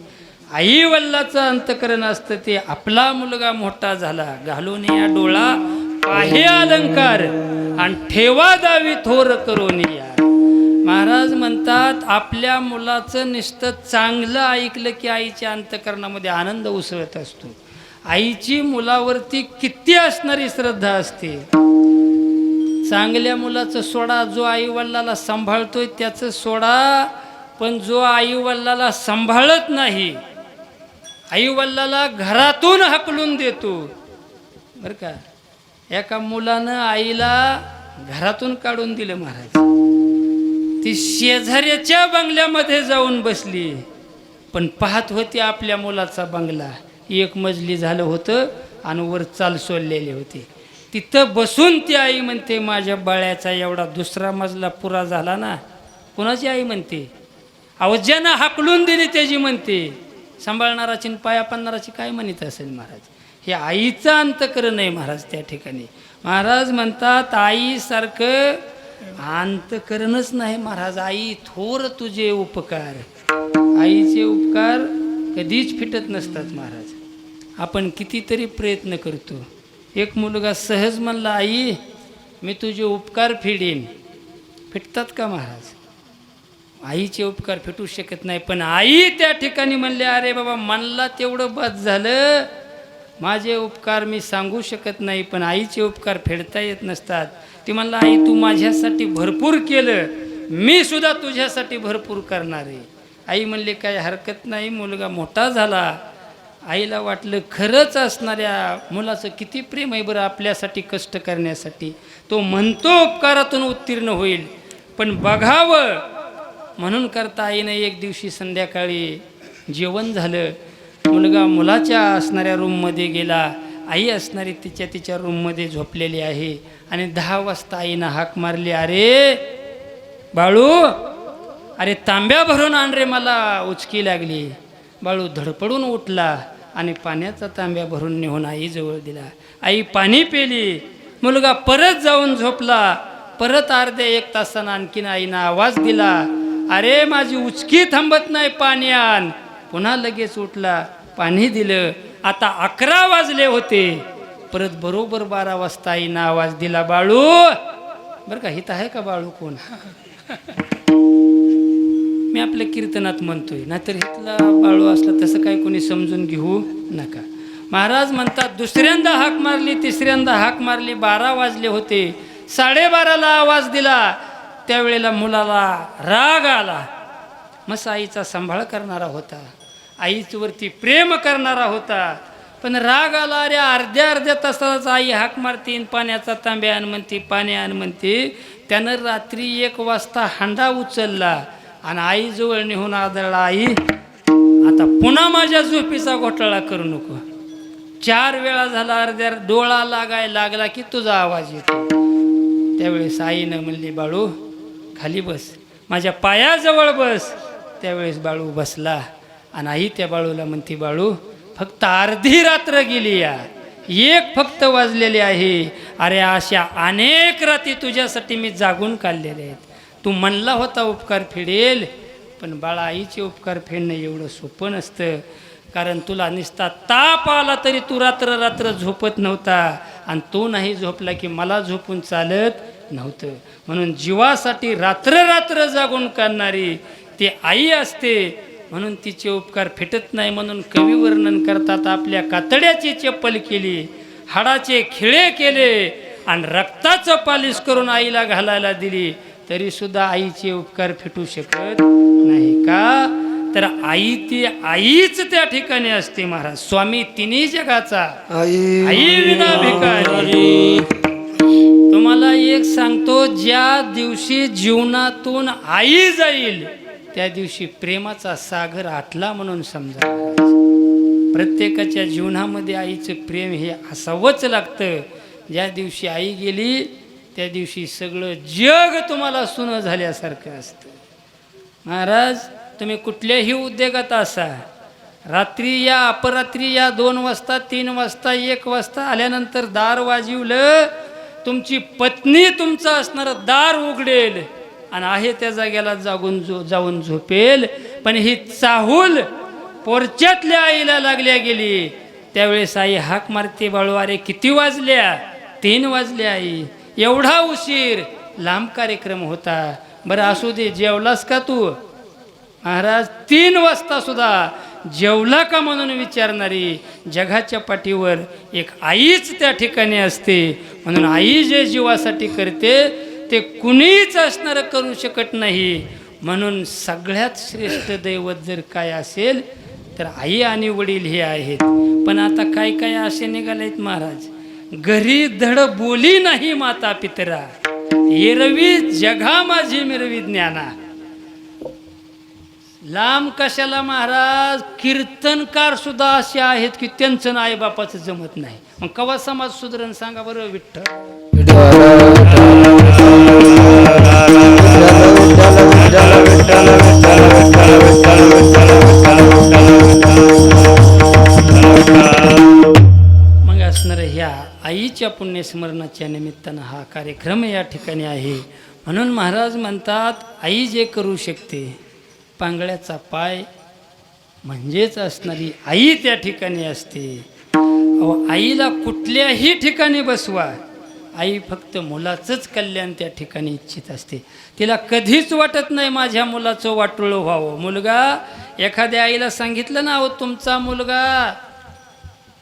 आई वडिलाचं अंतकरण असतं ते, आपला मुलगा मोठा झाला घालून या डोळा आहे अलंकार आणि ठेवा दावी थोर करून या. महाराज म्हणतात आपल्या मुलाचं नुसतं चांगलं ऐकलं की आईच्या अंतकरणामध्ये आनंद उसळत असतो. आईची मुलावरती किती असणारी श्रद्धा असते. चांगल्या मुलाचं सोडा, जो आई वडिलाला सांभाळतोय त्याचं सोडा, पण जो आई वडिलाला सांभाळत नाही, आई वडिलाला घरातून हकलून देतो बरं का. एका मुलानं आईला घरातून काढून दिलं महाराज, ती शेजाऱ्याच्या बंगल्यामध्ये जाऊन बसली, पण पाहत होती आपल्या मुलाचा बंगला एक मजली झालं होतं आणि वर चाल सोडलेली होती. तिथं बसून ती आई म्हणते माझ्या बाळ्याचा एवढा दुसरा मजला पुरा झाला ना. कोणाची आई म्हणते? अहो ज्यानं हाकलून दिली त्याची म्हणते. सांभाळणाराची पाया पाडणाराची काय म्हणत असेल महाराज. हे आईचं अंतकरण आहे महाराज त्या ठिकाणी. महाराज म्हणतात आईसारखं अंतकरणच नाही महाराज. आई थोर तुझे उपकार, आईचे उपकार कधीच फिटत नसतात महाराज. आपण कितीतरी प्रयत्न करतो. एक मुलगा सहज म्हणला आई मी तुझे उपकार फेडीन, फिटतात का महाराज? आईचे उपकार फिटू शकत नाही. पण आई त्या ठिकाणी म्हणले अरे बाबा म्हणला तेवढं बस झालं, माझे उपकार मी सांगू शकत नाही, पण आईचे उपकार फेडता येत नसतात. ती म्हणला आई तू माझ्यासाठी भरपूर केलं, मी सुद्धा तुझ्यासाठी भरपूर करणार आहे. आई म्हणले काय हरकत नाही. मुलगा मोठा झाला. आईला वाटलं खरंच असणाऱ्या मुलाचं किती प्रेम आहे बरं आपल्यासाठी कष्ट करण्यासाठी. तो म्हणतो उपकारातून उत्तीर्ण होईल, पण बघावं म्हणून करता आईनं एक दिवशी संध्याकाळी जेवण झालं. मुलगा मुलाच्या असणाऱ्या रूममध्ये गेला, आई असणारी तिच्या रूममध्ये झोपलेली आहे. आणि 10 वाजता आईनं हाक मारली अरे बाळू, अरे तांब्या भरून आण रे, मला उचकी लागली. बाळू धडपडून उठला आणि पाण्याचा तांब्या भरून नेऊन आईजवळ दिला. आई पाणी पेली. मुलगा परत जाऊन झोपला. परत अर्ध्या 1 तासानं आणखीन आईनं आवाज दिला अरे माझी उचकी थांबत नाही, पाणी आण. पुन्हा लगेच उठला, पाणी दिलं. आता 11 वाजले होते. परत बरोबर 12 वाजता आईनं आवाज दिला बाळू. बरं का हित आहे का बाळू कोण? मी आपल्या कीर्तनात म्हणतोय, नाहीतर इथला बाळू असला तसं काय कोणी समजून घेऊ नका. महाराज म्हणतात दुसऱ्यांदा हाक मारली, तिसऱ्यांदा हाक मारली. 12 वाजले होते. 12:30ला आवाज दिला. त्यावेळेला मुलाला राग आला. मस्त आईचा सांभाळ करणारा होता, आईवरती प्रेम करणारा होता, पण राग आला. अरे अर्ध्या तासालाच आई हाक मारतीन पाण्याचा तांब्या आण म्हणते, पाणी आण म्हणते. त्यानं रात्री 1 वाजता हांडा उचलला आणि आईजवळ नेऊन आदळला आई आता पुन्हा माझ्या झोपीचा घोटाळा करू नको. 4 वेळा झाला. अर्ध्या डोळा लागायला लागला की तुझा आवाज येतो. त्यावेळेस आईनं म्हणली बाळू खाली बस, माझ्या पायाजवळ बस. त्यावेळेस बाळू बसला आणि आई त्या बाळूला म्हणती बाळू फक्त अर्धी रात्र गेली या, एक फक्त वाजलेली आहे. अरे अशा अनेक रात्री तुझ्यासाठी मी जागून काढलेले आहेत. तू म्हणला होता उपकार फेडेल, पण बाळा आईचे उपकार फेडणं एवढं सोपं नसतं. कारण तुला नुसता ताप आला तरी तू रात्र रात्र झोपत नव्हता, आणि तो नाही झोपला की मला झोपून चालत नव्हतं. म्हणून जीवासाठी रात्र रात्र जागून काढणारी ती आई असते. म्हणून तिचे उपकार फिटत नाही. म्हणून कवी वर्णन करतात, आपल्या कातड्याची चप्पल केली, हाडाचे खिळे केले आणि रक्ताचं पालिश करून आईला घालायला दिली, तरी सुद्धा आईचे उपकार फिटू शकत नाही. का तर आई ती आईच त्या ठिकाणी असते. महाराज स्वामी तिन्ही जगाचा आई विना भिकारी. तुम्हाला एक सांगतो, ज्या दिवशी जीवनातून आई जाईल त्या दिवशी प्रेमाचा सागर आटला म्हणून समजा. प्रत्येकाच्या जीवनामध्ये आईचं प्रेम हे असावंच लागतं. ज्या दिवशी आई गेली त्या दिवशी सगळं जग तुम्हाला सुनं झाल्यासारखं असतं. महाराज तुम्ही कुठल्याही उद्योगात असा, रात्री या अपरात्री या 2 वाजता 3 वाजता 1 वाजता आल्यानंतर दार वाजवलं, तुमची पत्नी तुमचं असणारं दार उघडेल आणि आहे त्या जाग्याला जाऊन झोपेल. पण ही चाहूल पोरच्यातल्या आईला लागल्या गेली. त्यावेळेस आई हाक मारते, बाळू अरे किती वाजल्या? 3 वाजल्या आई. एवढा उशीर? लांब कार्यक्रम होता. बरं असू दे, जेवलास का तू? महाराज 3 वाजता सुद्धा जेवला का म्हणून विचारणारी जगाच्या पाठीवर एक आईच त्या ठिकाणी असते. म्हणून आई जे जीवासाठी करते ते कुणीच असणारं करू शकत नाही. म्हणून सगळ्यात श्रेष्ठ दैवत जर काय असेल तर आई आणि वडील हे आहेत. पण आता काय काय असे निघालेत महाराज, घरी धड बोली नाही माता पितरा, एरवी जगा माझी मिरवी ज्ञाना. लांब कशाला महाराज, कीर्तनकार सुद्धा असे आहेत की त्यांचं आई बापाचं जमत नाही. मग कवा समाज सुधरण सांगा बरं? विठ्ठल मग असणार. ह्या आईच्या पुण्यस्मरणाच्या निमित्तानं हा कार्यक्रम या ठिकाणी आहे. म्हणून महाराज म्हणतात आई जे करू शकते, पांगळ्याचा पाय म्हणजेच असणारी आई त्या ठिकाणी असते. आईला कुठल्याही ठिकाणी बसवा, आई फक्त मुलाचंच कल्याण त्या ठिकाणी इच्छित असते. तिला कधीच वाटत नाही माझ्या मुलाचं वाटोळं व्हावं. मुलगा एखाद्या आईला सांगितलं ना, अहो तुमचा मुलगा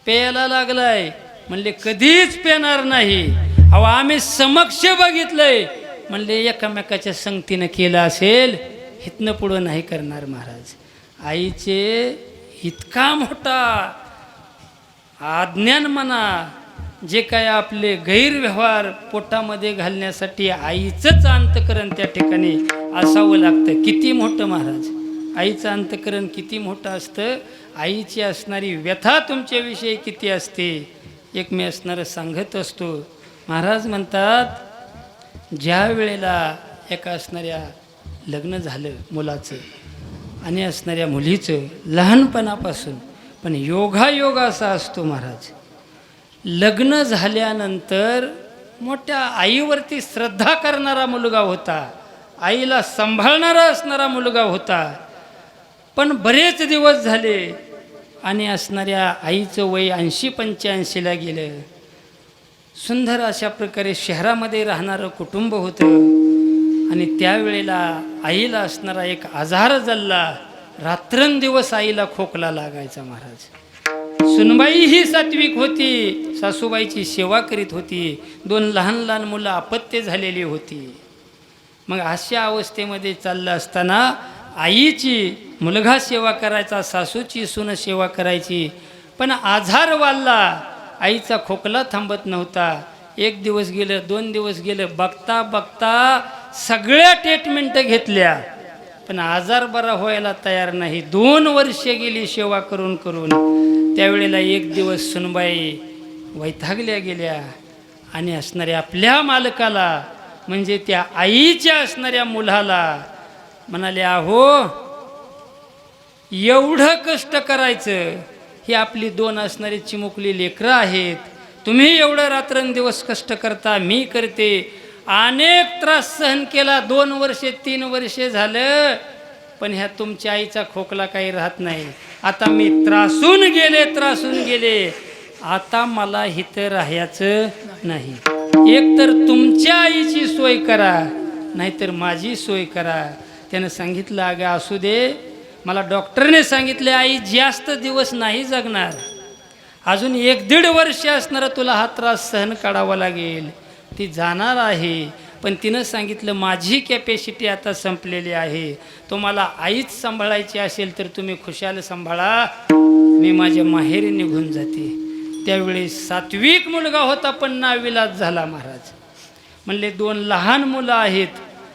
प्यायला लागलाय, म्हणले कधीच पेणार नाही. अहो आम्ही समक्ष बघितलंय, म्हणले एकामेकाच्या संगतीनं केलं असेल, इथनं पुढं नाही करणार. महाराज आईचे इतका मोठा अज्ञान म्हणा, जे काय आपले गैरव्यवहार पोटामध्ये घालण्यासाठी आईचंच अंतकरण त्या ठिकाणी असावं लागतं. किती मोठं महाराज, आईचं अंतकरण किती मोठं असतं. आईची असणारी व्यथा तुमच्याविषयी किती असते. एक मी असणारं सांगत असतो. महाराज म्हणतात, ज्या वेळेला एका असणाऱ्या लग्न झालं मुलाचं आणि असणाऱ्या मुलीचं लहानपणापासून, पण योगायोग असा असतो महाराज, लग्न झाल्यानंतर मोठ्या आईवरती श्रद्धा करणारा मुलगा होता, आईला सांभाळणारा असणारा मुलगा होता. पण बरेच दिवस झाले आणि असणाऱ्या आईचं वय 80-85ला गेलं. सुंदर अशा प्रकारे शहरामध्ये राहणारं कुटुंब होतं आणि त्यावेळेला आईला असणारा एक आजार जल्ला. रात्रंदिवस आईला खोकला लागायचा महाराज. सुनबाई ही सात्विक होती, सासूबाईची सेवा करीत होती. 2 लहान लहान मुलं अपत्य झालेली होती. मग अशा अवस्थेमध्ये चाललं असताना आईची मुलगा सेवा करायचा, सासूची सून सेवा करायची. पण आजार वाढला, आईचा खोकला थांबत नव्हता. 1 दिवस गेलं, 2 दिवस गेलं, बघता बघता सगळ्या ट्रीटमेंट घेतल्या, पण आजार बरा व्हायला तयार नाही. 2 वर्ष गेली सेवा करून करून. त्यावेळेला 1 दिवस सुनबाई वैतागल्या गेल्या आणि असणाऱ्या आपल्या मालकाला म्हणजे त्या आईच्या असणाऱ्या मुलाला म्हणाले, अहो एवढं कष्ट करायचं, ही आपली 2 असणारी चिमुकली लेकरं आहेत, तुम्ही एवढं रात्रंदिवस कष्ट करता, मी करते, अनेक त्रास सहन केला, 2 वर्षे 3 वर्षे झालं, पण ह्या तुमच्या आईचा खोकला काही राहत नाही. आता मी त्रासून गेले, आता मला इथं राहायचं नाही. एक तर तुमच्या आईची सोय करा, नाहीतर माझी सोय करा. त्यानं सांगितलं, अगं असू दे, मला डॉक्टरने सांगितले आई जास्त दिवस नाही जगणार, अजून 1-1.5 वर्ष असणारा तुला हा त्रास सहन काढावा लागेल. ती जाणार आहे, पण तिनं सांगितलं माझी कॅपॅसिटी आता संपलेली आहे, तुम्हाला आईच सांभाळायची असेल तर तुम्ही खुशाल सांभाळा, मी माझ्या माहेरी निघून जाते. त्यावेळी 7वीक मुलगा होता, पण नाविलाज झाला महाराज. म्हणले 2 लहान मुलं आहेत,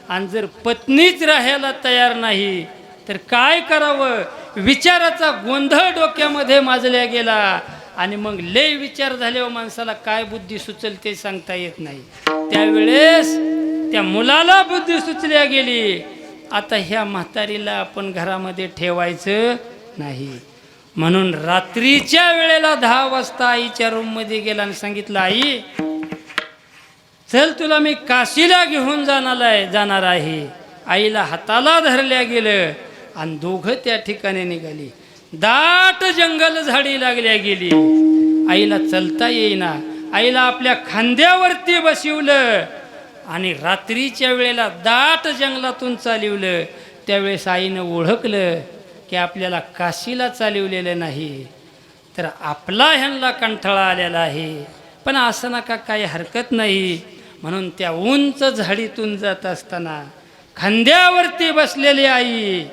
आणि जर पत्नीच राहायला तयार नाही तर काय करावं. विचाराचा गोंधळ डोक्यामध्ये माजल्या गेला, आणि मग लय विचार झाल्यावर माणसाला काय बुद्धी सुचल ते सांगता येत नाही. त्यावेळेस त्या मुलाला बुद्धी सुचल्या गेली, आता ह्या म्हातारीला आपण घरामध्ये ठेवायचं नाही. म्हणून रात्रीच्या वेळेला 10 वाजता आईच्या रूममध्ये गेला आणि सांगितलं, आई चल तुला मी काशीला घेऊन जाणार आहे. आईला हाताला धरल्या गेलं आणि दोघं त्या ठिकाणी निघाली. दाट जंगल झाडी लागल्या गेली. आईला चलता येईना, आईला आपल्या खांद्यावरती बसवलं आणि रात्रीच्या वेळेला दाट जंगलातून चालवलं. त्यावेळेस आईनं ओळखलं की आपल्याला काशीला चालवलेलं नाही, तर आपला ह्यांना कंटाळा आलेला आहे. पण असं नका, काही हरकत नाही. म्हणून त्या उंच झाडीतून जात असताना खांद्यावरती बसलेली आई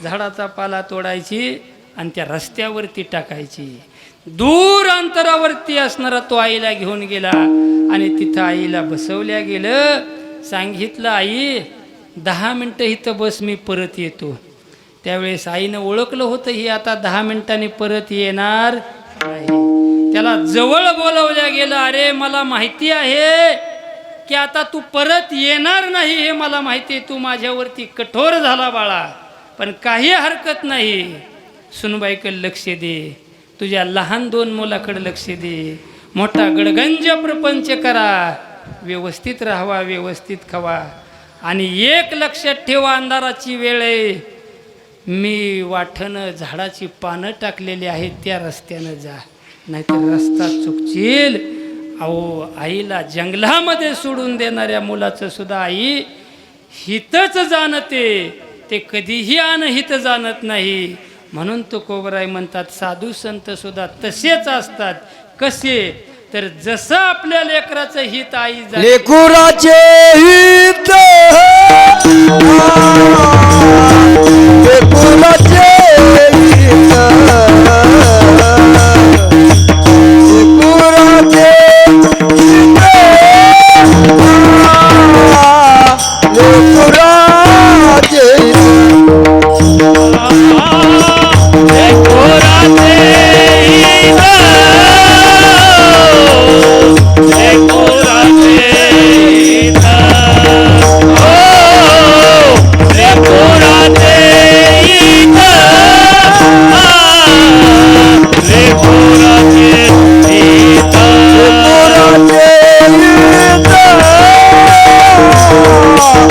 झाडाचा पाला तोडायची आणि त्या रस्त्यावरती टाकायची. दूर अंतरावरती असणारा तो आईला घेऊन गेला आणि तिथं आईला बसवल्या गेलं. सांगितलं, आई 10 मिनटं इथं बस, मी परत येतो. त्यावेळेस आईनं ओळखलं होतं ही आता 10 मिनिटांनी परत येणार नाही. त्याला जवळ बोलवल्या गेलं. अरे मला माहिती आहे की आता तू परत येणार नाही, हे मला माहिती आहे, तू माझ्यावरती कठोर झाला बाळा, पण काही हरकत नाही. सुनबाईकडे लक्ष दे, तुझ्या लहान 2 मुलाकडे लक्ष दे, मोठा गडगंज प्रपंच करा, व्यवस्थित राहावा, व्यवस्थित खावा. आणि एक लक्षात ठेवा, अंधाराची वेळ आहे, मी वाठणं झाडाची पानं टाकलेली आहेत त्या रस्त्यानं जा, नाहीतर रस्ता चुकशील. अहो आईला जंगलामध्ये सोडून देणाऱ्या मुलाचं सुद्धा आई हितच जाणते, ते कधीही अनहित जाणत नाही. म्हणून तुकोबराय म्हणतात, साधू संत सुद्धा तसेच असतात. कसे तर जसं आपल्या लेकराचं हित आई लेकुराचे हित, लेकुराचे हित,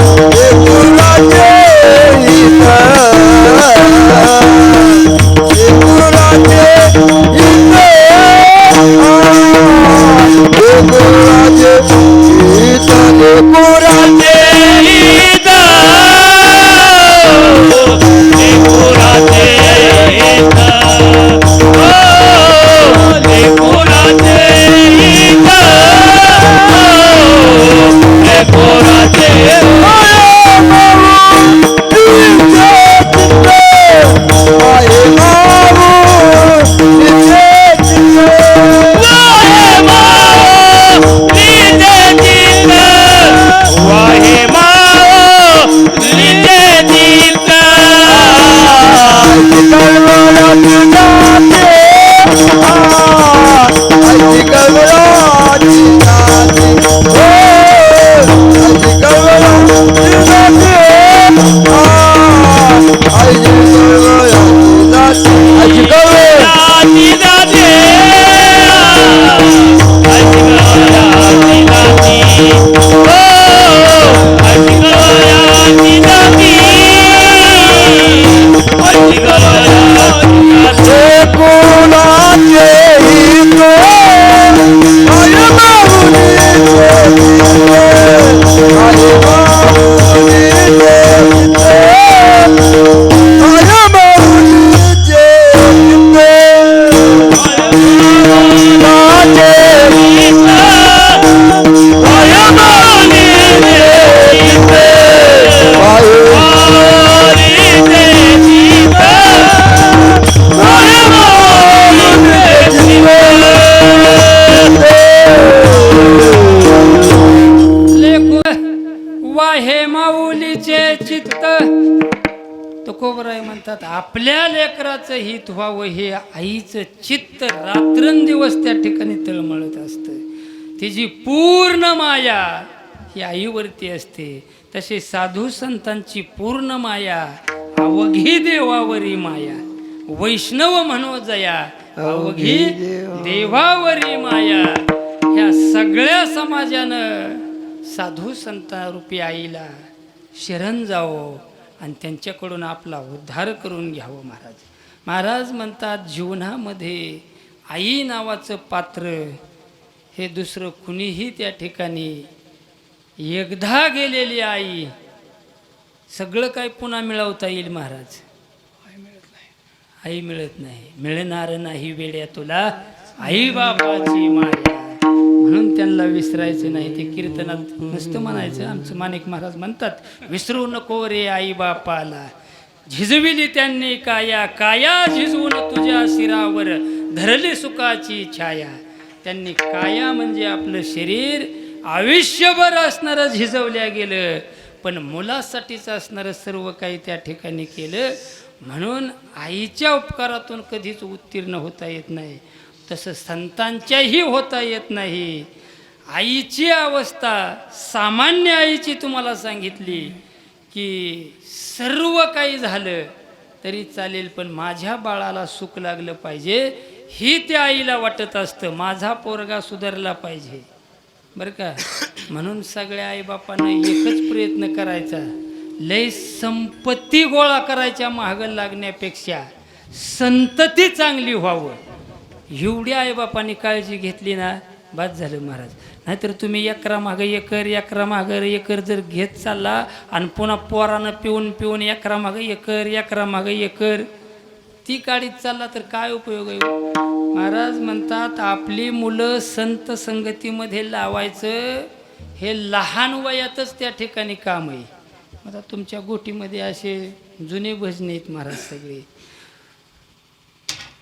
लेकुराचे हित, लेकुराचे वा तुकोबराय म्हणतात आपल्या लेकराचं हित व्हावं हे आईचं चित्त रात्रंदिवस त्या ठिकाणी तळमळत असतं. तिची पूर्ण माया ही आईवरती असते. तसे साधू संतांची पूर्ण माया अवघी देवावरी माया. वैष्णव म्हणो जया अवघी देवावरी माया. ह्या सगळ्या समाजानं साधू संतारूपी आईला शरण जावं आणि त्यांच्याकडून आपला उद्धार करून घ्यावं. महाराज म्हणतात जीवनामध्ये आई नावाचं पात्र हे दुसरं कुणीही त्या ठिकाणी एकदा गेलेली आई सगळं काय पुन्हा मिळवता येईल महाराज. आई मिळत नाही. मिळणार नाही वेड्या तुला आई बापाची माया. म्हणून त्यांना विसरायचं नाही. ते कीर्तनात नुसतं म्हणायचं. आमचं माणिक महाराज म्हणतात विसरू नको रे आई बापाला, झिजविली त्यांनी काया, काया झिजवून तुझ्या शिरावर धरली सुखाची छाया. त्यांनी काया म्हणजे आपलं शरीर आयुष्यभर असणारं झिजवल्या गेलं, पण मुलासाठीच असणारं सर्व काही त्या ठिकाणी केलं. म्हणून आईच्या उपकारातून कधीच उत्तीर्ण होता येत नाही. तसं संतांच्याही होता येत नाही. आईची अवस्था सामान्य आईची तुम्हाला सांगितली की सर्व काही झालं तरी चालेल, पण माझ्या बाळाला सुख लागलं पाहिजे ही त्या आईला वाटत असतं. माझा पोरगा सुधारला पाहिजे बरं का. म्हणून सगळ्या आईबापांना एकच प्रयत्न करायचा, लय संपत्ती गोळा करायच्या महाग लागण्यापेक्षा संतती चांगली व्हावं एवढ्या आईबापांनी काळजी घेतली ना बाद झालं महाराज. नाहीतर तुम्ही एकरा मागं एकर जर घेत चालला आणि पुन्हा पोरानं पिऊन पिऊन एकरा मागं एकर ती काढीत चालला तर काय उपयोग आहे. महाराज म्हणतात आपली मुलं संत संगतीमध्ये लावायचं हे लहान वयातच त्या ठिकाणी काम आहे. आता तुमच्या गोटीमध्ये असे जुने भजने आहेत महाराज. सगळे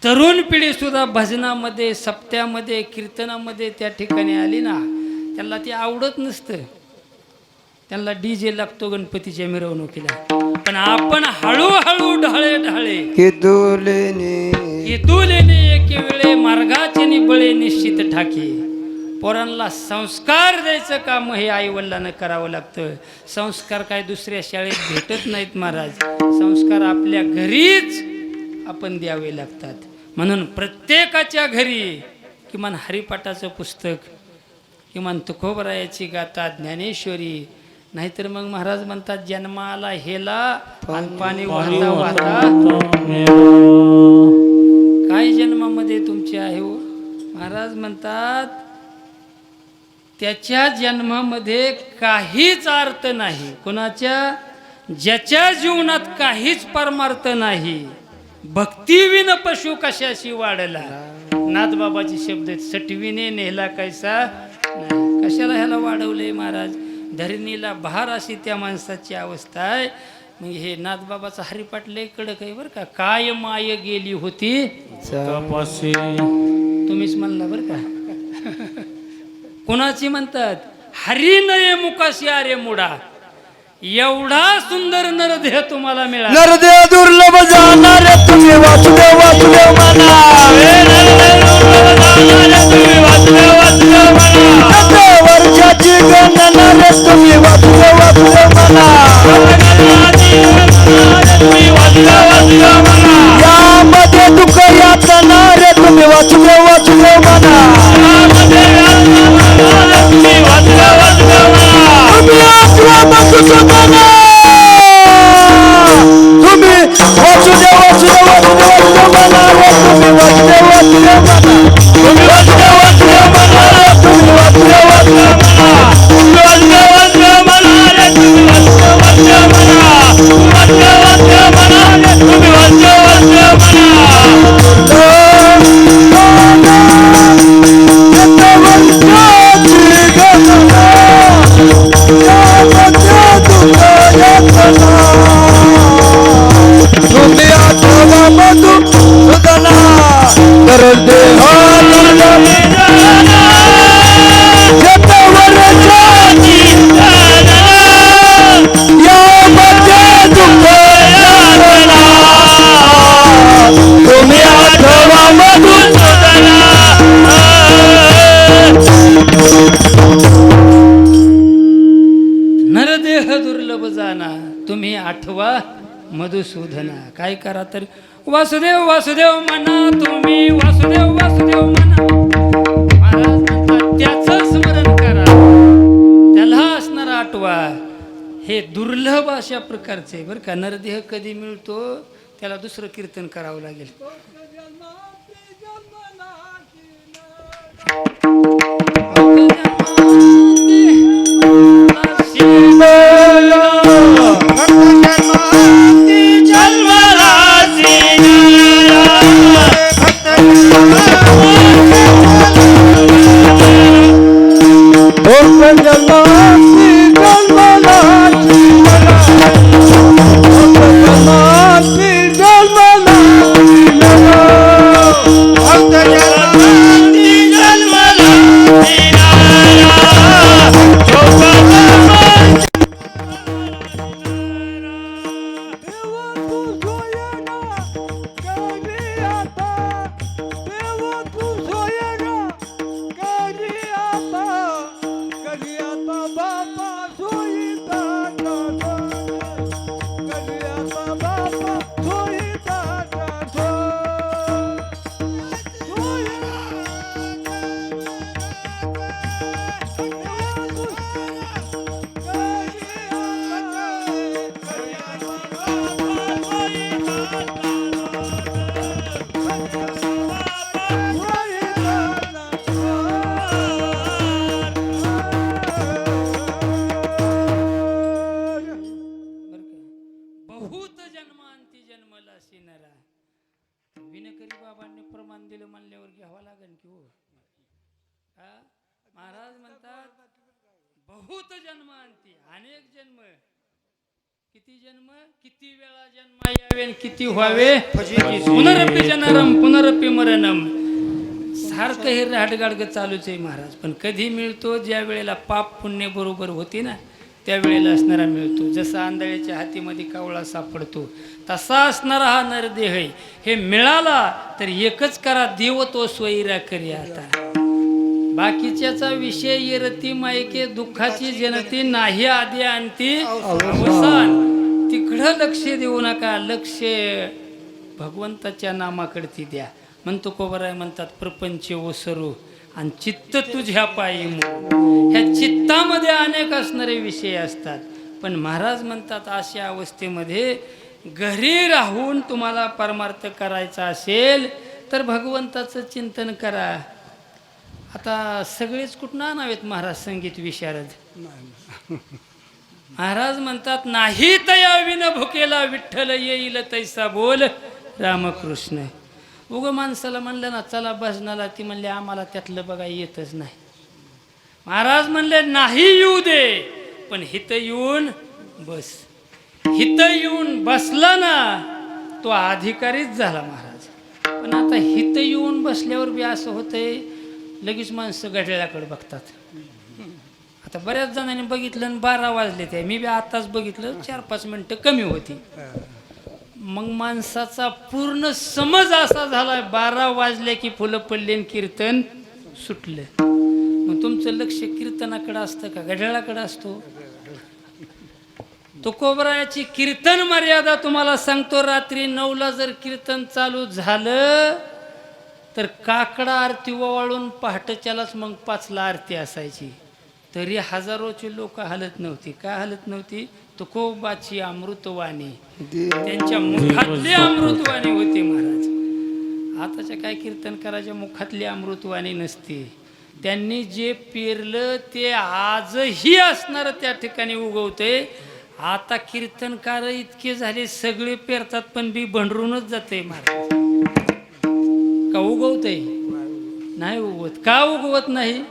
तरुण पिढीसुद्धा भजनामध्ये सप्त्यामध्ये कीर्तनामध्ये त्या ठिकाणी आली ना, त्यांना ते आवडत नसतं. त्यांना डीजे लागतो गणपतीच्या मिरवणुकीला. पण आपण हळूहळू ढाळे ढाळे इतुलेने एके वेळे मार्गाचे निबळे निश्चित ठाके. पोरांना संस्कार द्यायचं काम हे आईवडिलांना करावं लागतं. संस्कार काय दुसऱ्या शाळेत भेटत नाहीत महाराज. संस्कार आपल्या घरीच आपण द्यावे लागतात. म्हणून प्रत्येकाच्या घरी किमान हरिपाठाचं पुस्तक, किमान तुकोबरायाची गाथा, ज्ञानेश्वरी, नाहीतर मग महाराज म्हणतात जन्माला हेला आणि पाणी वाहता वाहता काय जन्मामध्ये तुमचे आहे हो. महाराज म्हणतात त्याच्या जन्मामध्ये काहीच अर्थ नाही. कोणाच्या ज्याच्या जीवनात काहीच परमार्थ नाही. भक्तीविन पशु कशाशी वाढला. नाथबाबाचे शब्द आहेत, सटवीने नेला कैसा नाही. कशाला ह्याला वाढवले महाराज. धरणीला भार अशी त्या माणसाची अवस्था आहे. मग हे नाथबाबाचा हरिपाठ लय कडक आहे बरं का. काय माय गेली होती तुम्हीच म्हणला बरं का. कोणाची म्हणतात हरी नये मुकाशी अरे मुडा. एवढा सुंदर नरदेह तुम्हाला मिळाला. नरदेह दुर्लभ जाणार तुम्ही वासुदेव वासुदेव म्हणा. वर्षाची गणना रे तुम्ही वासुदेव वासुदेव म्हणा. यामध्ये दुःख यातना रे तुम्ही वासुदेव वासुदेव म्हणा. तुम्ही आश्रम सुसुताना तुम्ही वासुदेव वासुदेव वासुदेव म्हणा. तुम्ही वासुदेव वासुदेव म्हणा. तुम्ही वासुदेव वासुदेव म्हणा. तुम्ही वासुदेव वासुदेव म्हणा. जाना तुम्ही आठवा मधुसूदना. काय करा तर वासुदेव वासुदेव म्हणा तुम्ही वासुदेव वासुदेव म्हणा. महाराज म्हणतात त्याचं स्मरण करा, त्याला असणार आठवा. हे दुर्लभ अशा प्रकारचे बरं का. नरदेह कधी मिळतो त्याला दुसरं कीर्तन करावं लागेल. विनकरी बाबांनी प्रमाण दिलं म्हणल्यावर घ्यावं लागेल की हो. महाराज म्हणतात बहुत जन्मांती, अनेक जन्म. किती जन्म, किती वेळा जन्म यावे, किती व्हावे. पुनरपि जननम पुनरपि मरणम. सारखं हे राडगाडग चालूच आहे महाराज. पण कधी मिळतो ज्या वेळेला पाप पुण्य बरोबर होती ना त्यावेळेला असणारा मिळतो. जसा आंधळ्याच्या हातीमध्ये कावळा सापडतो तसा असणारा हा नरदेह आहे. हे मिळाला तर एकच करा, देव तो स्वैरा करी. आता बाकीच्याचा विषय येरती मायके दुःखाची जनती नाही आधी आणती अवसान. तिकडं लक्ष देऊ नका, लक्ष भगवंताच्या नामाकडती द्या. म्हणतो कोबराय म्हणतात प्रपंच ओसरू आणि चित्त तुझ्या पायी मोड. ह्या चित्तामध्ये अनेक असणारे विषय असतात. पण महाराज म्हणतात अशा अवस्थेमध्ये घरी राहून तुम्हाला परमार्थ करायचा असेल तर भगवंताचं चिंतन करा. आता सगळेच कुठं आणावेत महाराज संगीत विशारद. महाराज म्हणतात नाही तया विन भुकेला विठ्ठल येईल तैसा बोल रामकृष्ण. उग माणसाला म्हणलं ना चला भजनाला, ती म्हणले आम्हाला त्यातलं बघा येतच नाही. महाराज म्हणले नाही येऊ दे पण हित येऊन बस. हित येऊन बसला ना तो अधिकारीच झाला महाराज. पण आता हित येऊन बसल्यावर बी असं होतंय लगेच माणसं घड्याळाकडे बघतात. आता बऱ्याच जणांनी बघितलं आणि 12 वाजले ते. मी बी आताच बघितलं 4-5 मिनटं कमी होती. मग माणसाचा पूर्ण समज असा झाला 12 वाजले की फुलं पडले आणि कीर्तन सुटलं. मग तुमचं लक्ष कीर्तनाकडे असतं का घड्याळाकडे असतो? तो कोबरायाची कीर्तन मर्यादा तुम्हाला सांगतो. रात्री 9ला जर कीर्तन चालू झालं तर काकडा आरती ओवाळून पहाटेच्यालाच मग 5ला आरती असायची. तरी हजारोची लोक हलत नव्हती. का हलत नव्हती? तुकोबाची अमृतवाणी, त्यांच्या मुखातली अमृतवाणी होती महाराज. आताच्या काय कीर्तन करायच्या मुखातली अमृतवाणी नसते. त्यांनी जे पेरलं ते आजही असणार त्या ठिकाणी उगवते. आता कीर्तनकार इतके झाले सगळे पेरतात पण बी भंडरूनच जाते महाराज. का उगवते? नाही उगवत. का उगवत नाही?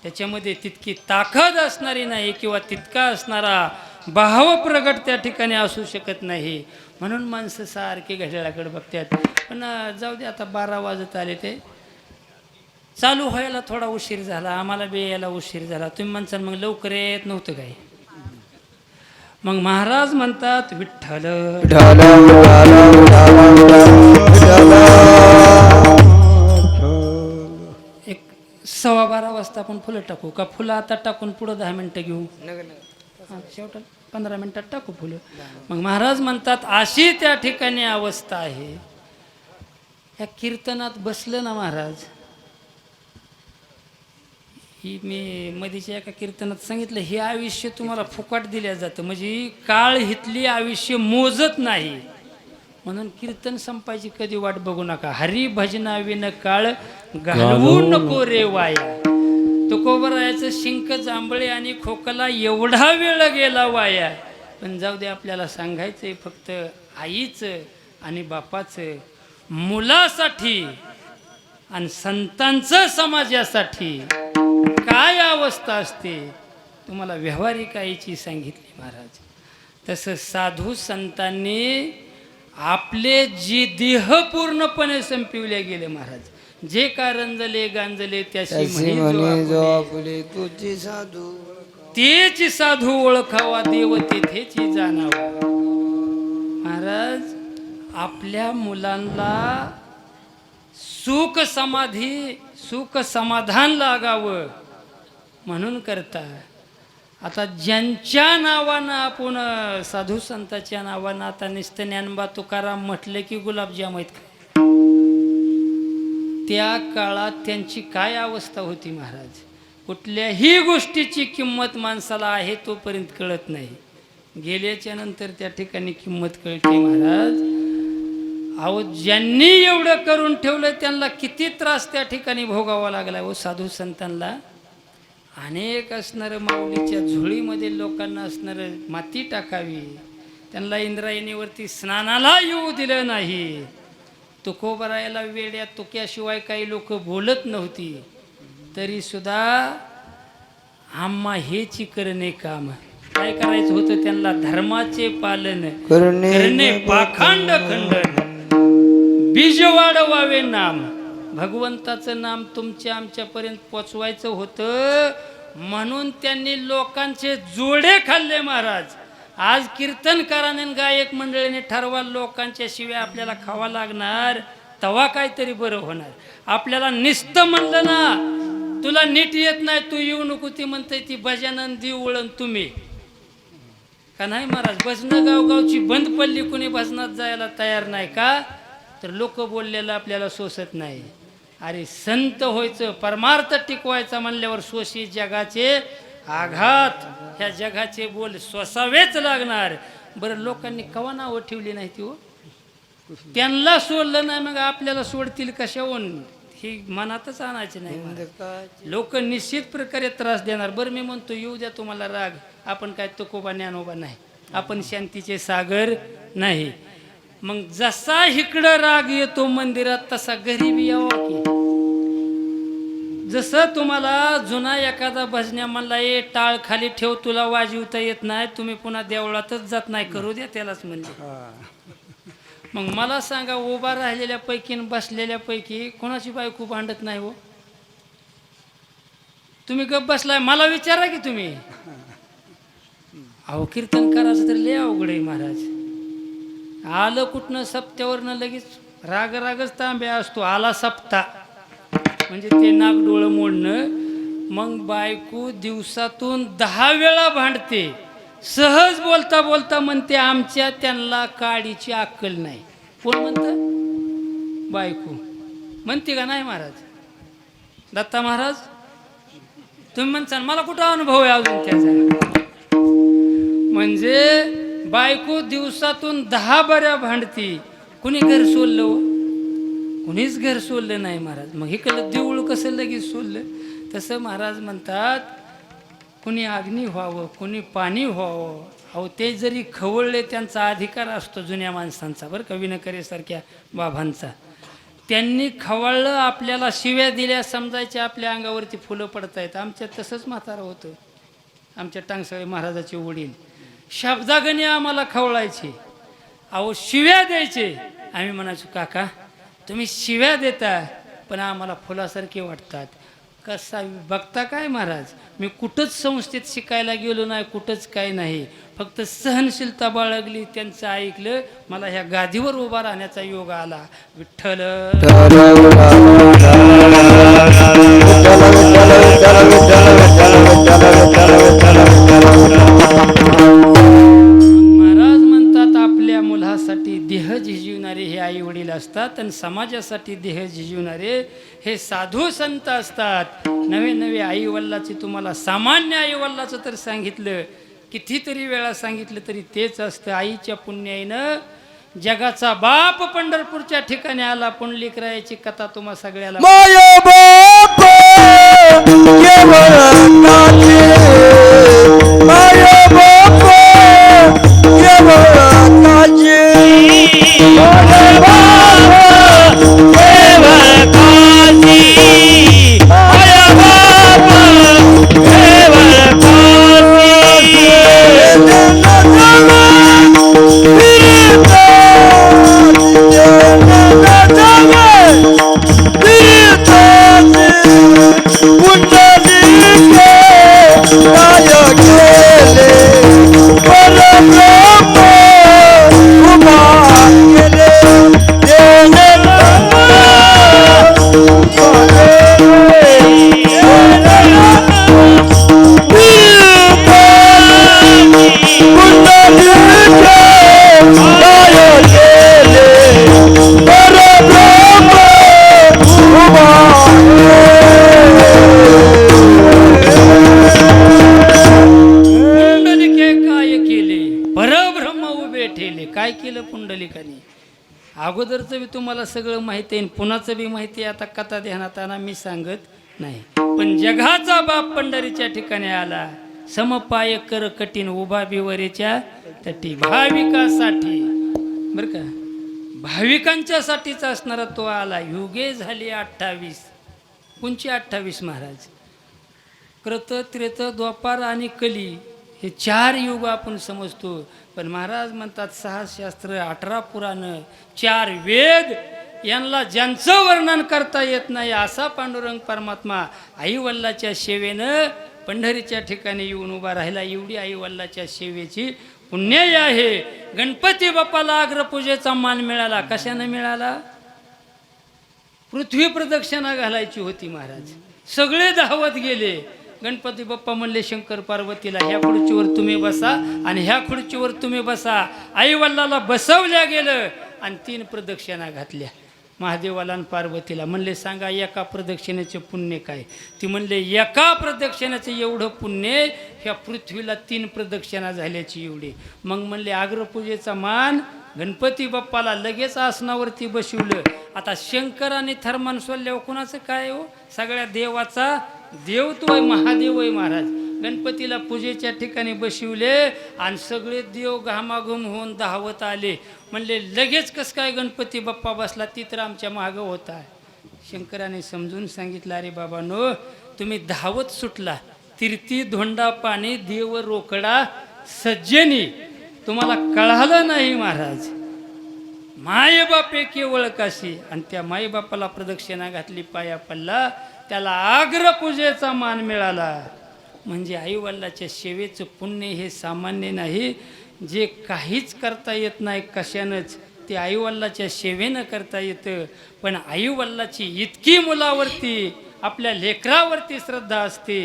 त्याच्यामध्ये तितकी ताकद असणारी नाही किंवा तितका असणारा भाव प्रगट त्या ठिकाणी असू शकत नाही. म्हणून माणसं सारखे घड्याळाकडे बघतात. पण जाऊ दे आता 12 वाजत आले. ते चालू व्हायला थोडा उशीर झाला, आम्हाला बी यायला उशीर झाला. तुम्ही म्हणसाल मग लवकर येत नव्हतं काय? मग महाराज म्हणतात विठ्ठल एक 12:15 वाजता आपण फुलं टाकू का? फुलं आता टाकून पुढं 10 मिनटं घेऊ. शेवट 15 मिनिटात टाकू फुलं. मग महाराज म्हणतात अशी त्या ठिकाणी अवस्था आहे. या कीर्तनात बसलं ना महाराज, ही मी मधीच्या एका कीर्तनात सांगितलं, हे आयुष्य तुम्हाला फुकट दिल्या जातं. म्हणजे काळ हितली आयुष्य मोजत नाही. म्हणून कीर्तन संपायची कधी वाट बघू नका. हरी भजना विन काळ घालवू नको रे वाया. तुकोबरायाचं शिंक जांभळे आणि खोकला एवढा वेळ गेला वाया. पण जाऊ दे, आपल्याला सांगायचंय फक्त आईचं आणि बापाचं, मुलासाठी आणि संतांचं समाजासाठी काय अवस्था असते तुम्हाला व्यावहारिक आईची सांगितली महाराज. तसं साधू संतांनी आपले जी देह पूर्णपणे संपविले गेले महाराज. जे का रंजले गांजले त्याशी म्हणे जो आपले तुझी साधू, तेची साधू ओळखावा, देव तेथेची जाणावा. महाराज आपल्या मुलांना सुख समाधी सुख समाधान लागावं म्हणून करता. आता ज्यांच्या नावानं आपण साधू संतांच्या नावानं आता नुसतं ज्ञानोबा तुकाराम म्हटलं की गुलाबजाम आहेत. त्या काळात त्यांची काय अवस्था होती महाराज. कुठल्याही गोष्टीची किंमत माणसाला आहे तोपर्यंत कळत नाही, गेल्याच्या नंतर त्या ठिकाणी किंमत कळते महाराज. अहो ज्यांनी एवढं करून ठेवलं त्यांना किती त्रास त्या ठिकाणी भोगावा लागला हो साधू संतांना. अनेक असणारं माऊलीच्या झोळीमध्ये लोकांना असणारं माती टाकावी, त्यांना इंद्रायणीवरती स्नानाला येऊ दिलं नाही. तुकोबरायाला वेड्या तुक्याशिवाय काही लोक बोलत नव्हती, तरी सुद्धा आम्हा हेची करणे काम. काय करायचं होतं त्यांना, धर्माचे पालन करणे पाखंड खंडन, बीज वाढवावे नाम. भगवंताचं नाम तुमच्या आमच्यापर्यंत पोचवायचं होतं म्हणून त्यांनी लोकांचे जोडे खाल्ले महाराज. आज कीर्तनकाराने गायक मंडळीने ठरवा लोकांच्या शिवाय आपल्याला खावा लागणार, तवा काहीतरी बरं होणार. आपल्याला निस्तं म्हणलं ना तुला नीट येत नाही तू येऊ नको, ती म्हणते ती भजनन दी वळण तुम्ही का नाही महाराज. भजनं गावगावची बंद पडली, कुणी भजनात जायला तयार नाही का, तर लोक बोललेलं आपल्याला सोसत नाही. अरे संत व्हायचं, परमार्थ टिकवायचा म्हणल्यावर सोशी जगाचे आघात, ह्या जगाचे बोल सोसावेच लागणार. बरं लोकांनी कवा नावं ठेवली नाही ती हो, त्यांना सोडलं नाही मग आपल्याला सोडतील कशाहून, ही मनातच आणायचे नाही. लोक निश्चित प्रकारे त्रास देणार. बरं मी म्हणतो येऊ द्या तुम्हाला राग, आपण काय तुकोबा ज्ञानोबा नाही, आपण शांतीचे सागर नाही. मग जसा इकडं राग येतो मंदिरात तसा घरी बी यावा की. जसं तुम्हाला जुना एखादा भजन्या म्हणला ये टाळ खाली ठेव तुला वाजवता येत नाही, तुम्ही पुन्हा देवळातच जात नाही, करू द्या त्यालाच म्हणजे. मग मला सांगा उभा राहिलेल्या पैकी बसलेल्या पैकी कोणाची बायको भांडत नाही हो. तुम्ही गप बसलाय मला विचारा की तुम्ही. अहो कीर्तन करायचं तर लय अवघड आहे महाराज. आलं कुठनं सप्त्यावरनं लगेच राग रागच तांब्या असतो. आला सप्ता म्हणजे ते नाक डोळं मोडणं. मग बायको दिवसातून 10 वेळा भांडते. सहज बोलता बोलता म्हणते आमच्या त्यांना काडीची अक्कल नाही. कोण म्हणतं? बायको म्हणते का नाही महाराज. दत्ता महाराज तुम्ही म्हणसान मला कुठं अनुभव आहे अजून त्याचा. म्हणजे बायको दिवसातून 10 बऱ्या भांडती. कुणी घर सोडलं हो? कुणीच घर सोडलं नाही महाराज. मग इकडं देऊळ कसं लगेच सोडलं. तसं महाराज म्हणतात कुणी अग्नी व्हावं कुणी पाणी व्हावं. अहो ते जरी खवळले त्यांचा अधिकार असतो जुन्या माणसांचा बरं का, विनकरेसारख्या बाबांचा. त्यांनी खवळलं आपल्याला शिव्या दिल्या समजायच्या आपल्या अंगावरती फुलं पडतायत. आमच्यात तसंच म्हातारा होतं. आमच्या टांगसाळे महाराजाचे वडील शब्दागणी आम्हाला खवळायचे. अहो शिव्या द्यायचे. आम्ही म्हणायचो काका तुम्ही शिव्या देता पण आम्हाला फुलासारखे वाटतात. कसा बघता काय महाराज, मी कुठंच संस्थेत शिकायला गेलो नाही, कुठंच काय नाही, फक्त सहनशीलता बाळगली, त्यांचं ऐकलं, मला ह्या गादीवर उभा राहण्याचा योग आला. विठ्ठल विठ्ठल असतात आणि समाजासाठी देह झिजवणारे हे साधू संत असतात. नवे नवे आई वल्लाचे तुम्हाला सामान्य आई वल्लाचं तर सांगितलं, कितीतरी वेळा सांगितलं तरी तेच असतं. आईच्या पुण्याईनं जगाचा बाप पंढरपूरच्या ठिकाणी आला. पुंडलिकरायाची कथा तुम्हा सगळ्याला माय बाप केवळ काचे माय बाप केवळ काचे माय बाप केवळ काशी माय बाप केवळ काशी पुंडलिके काय केले परब्रह्म उभे ठेले. काय केलं पुंडलिकाने? अगोदरचं बी तुम्हाला सगळं माहिती आहे, पुन्हाचं बी माहिती आहे. आता कथा ध्यानात आणा, मी सांगत नाही. पण जगाचा बाप पंढरीच्या ठिकाणी आला. समपाय कर कठीण उभा बिवरेच्या तटी. भाविकासाठी बर का, भाविकांच्यासाठीच असणारा तो आला. युगे झाली 28. कोणची 28 महाराज? कृत त्रेत द्वापार आणि कली हे 4 युग आपण समजतो. पण महाराज म्हणतात 6 शास्त्र 18 पुराण 4 वेद यांना ज्यांचं वर्णन करता येत नाही असा पांडुरंग परमात्मा आई वल्लाच्या सेवेनं पंढरीच्या ठिकाणी येऊन उभा राहिला. एवढी आई वल्लाच्या सेवेची पुण्य आहे. गणपती बाप्पाला अग्रपूजेचा मान मिळाला. कशाने मिळाला? पृथ्वी प्रदक्षिणा घालायची होती महाराज. सगळे धावत गेले. गणपती बाप्पा म्हणले शंकर पार्वतीला, ह्या खुर्चीवर तुम्ही बसा आणि ह्या खुर्चीवर तुम्ही बसा. आई वल्लाला बसवल्या गेलं आणि 3 प्रदक्षिणा घातल्या. महादेवाला आणि पार्वतीला म्हणले सांगा एका प्रदक्षिणेचे पुण्य काय? ती म्हणले एका प्रदक्षिणाचं एवढं पुण्य ह्या पृथ्वीला 3 प्रदक्षिणा झाल्याची एवढी. मग म्हणले अग्रपूजेचा मान गणपती बाप्पाला. लगेच आसनावरती बसवलं. आता शंकर आणि थर्मान सोडल्यावर कुणाचं काय हो? सगळ्या देवाचा देव तो आहे, महादेव आहे महाराज. गणपतीला पूजेच्या ठिकाणी बसवले आणि सगळे देव घामाघूम होऊन धावत आले. म्हणले लगेच कसं काय गणपती बाप्पा बसला? ती तर आमच्या मागं होता. शंकराने समजून सांगितलं, अरे बाबांनो तुम्ही धावत सुटला. तीर्थी धोंडा पाणी देव रोकडा सज्जनी. तुम्हाला कळालं नाही महाराज. मायबापे केवळ काशी. आणि त्या मायबापाला प्रदक्षिणा घातली, पाया पडला, त्याला अग्रपूजेचा मान मिळाला. म्हणजे आईवडिलाच्या सेवेचं पुण्य हे सामान्य नाही. जे काहीच करता येत नाही कशानंच ते आईवडिलाच्या सेवेनं करता येतं. पण आईवडिलाची इतकी मुलावरती आपल्या लेकरावरती श्रद्धा असते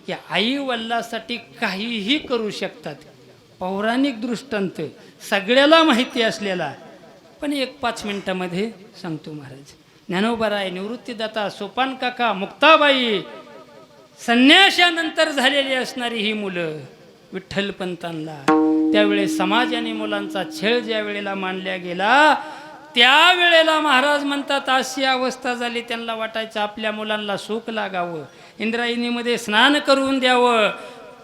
की आईवडिलासाठी काहीही करू शकतात. पौराणिक दृष्टांत सगळ्याला माहिती असलेला, पण 1-5 मिनिटामध्ये सांगतो महाराज. ज्ञानोबाराय, निवृत्तीदाता, सोपान काका, मुक्ताबाई, संन्याशानंतर झालेली असणारी ही मुलं विठ्ठलपंतांना त्यावेळेस समाज आणि मुलांचा छळ ज्या वेळेला मांडल्या गेला त्यावेळेला महाराज म्हणतात अशी अवस्था झाली, त्यांना वाटायचं आपल्या मुलांना सुख लागावं, इंद्रायणीमध्ये स्नान करून द्यावं,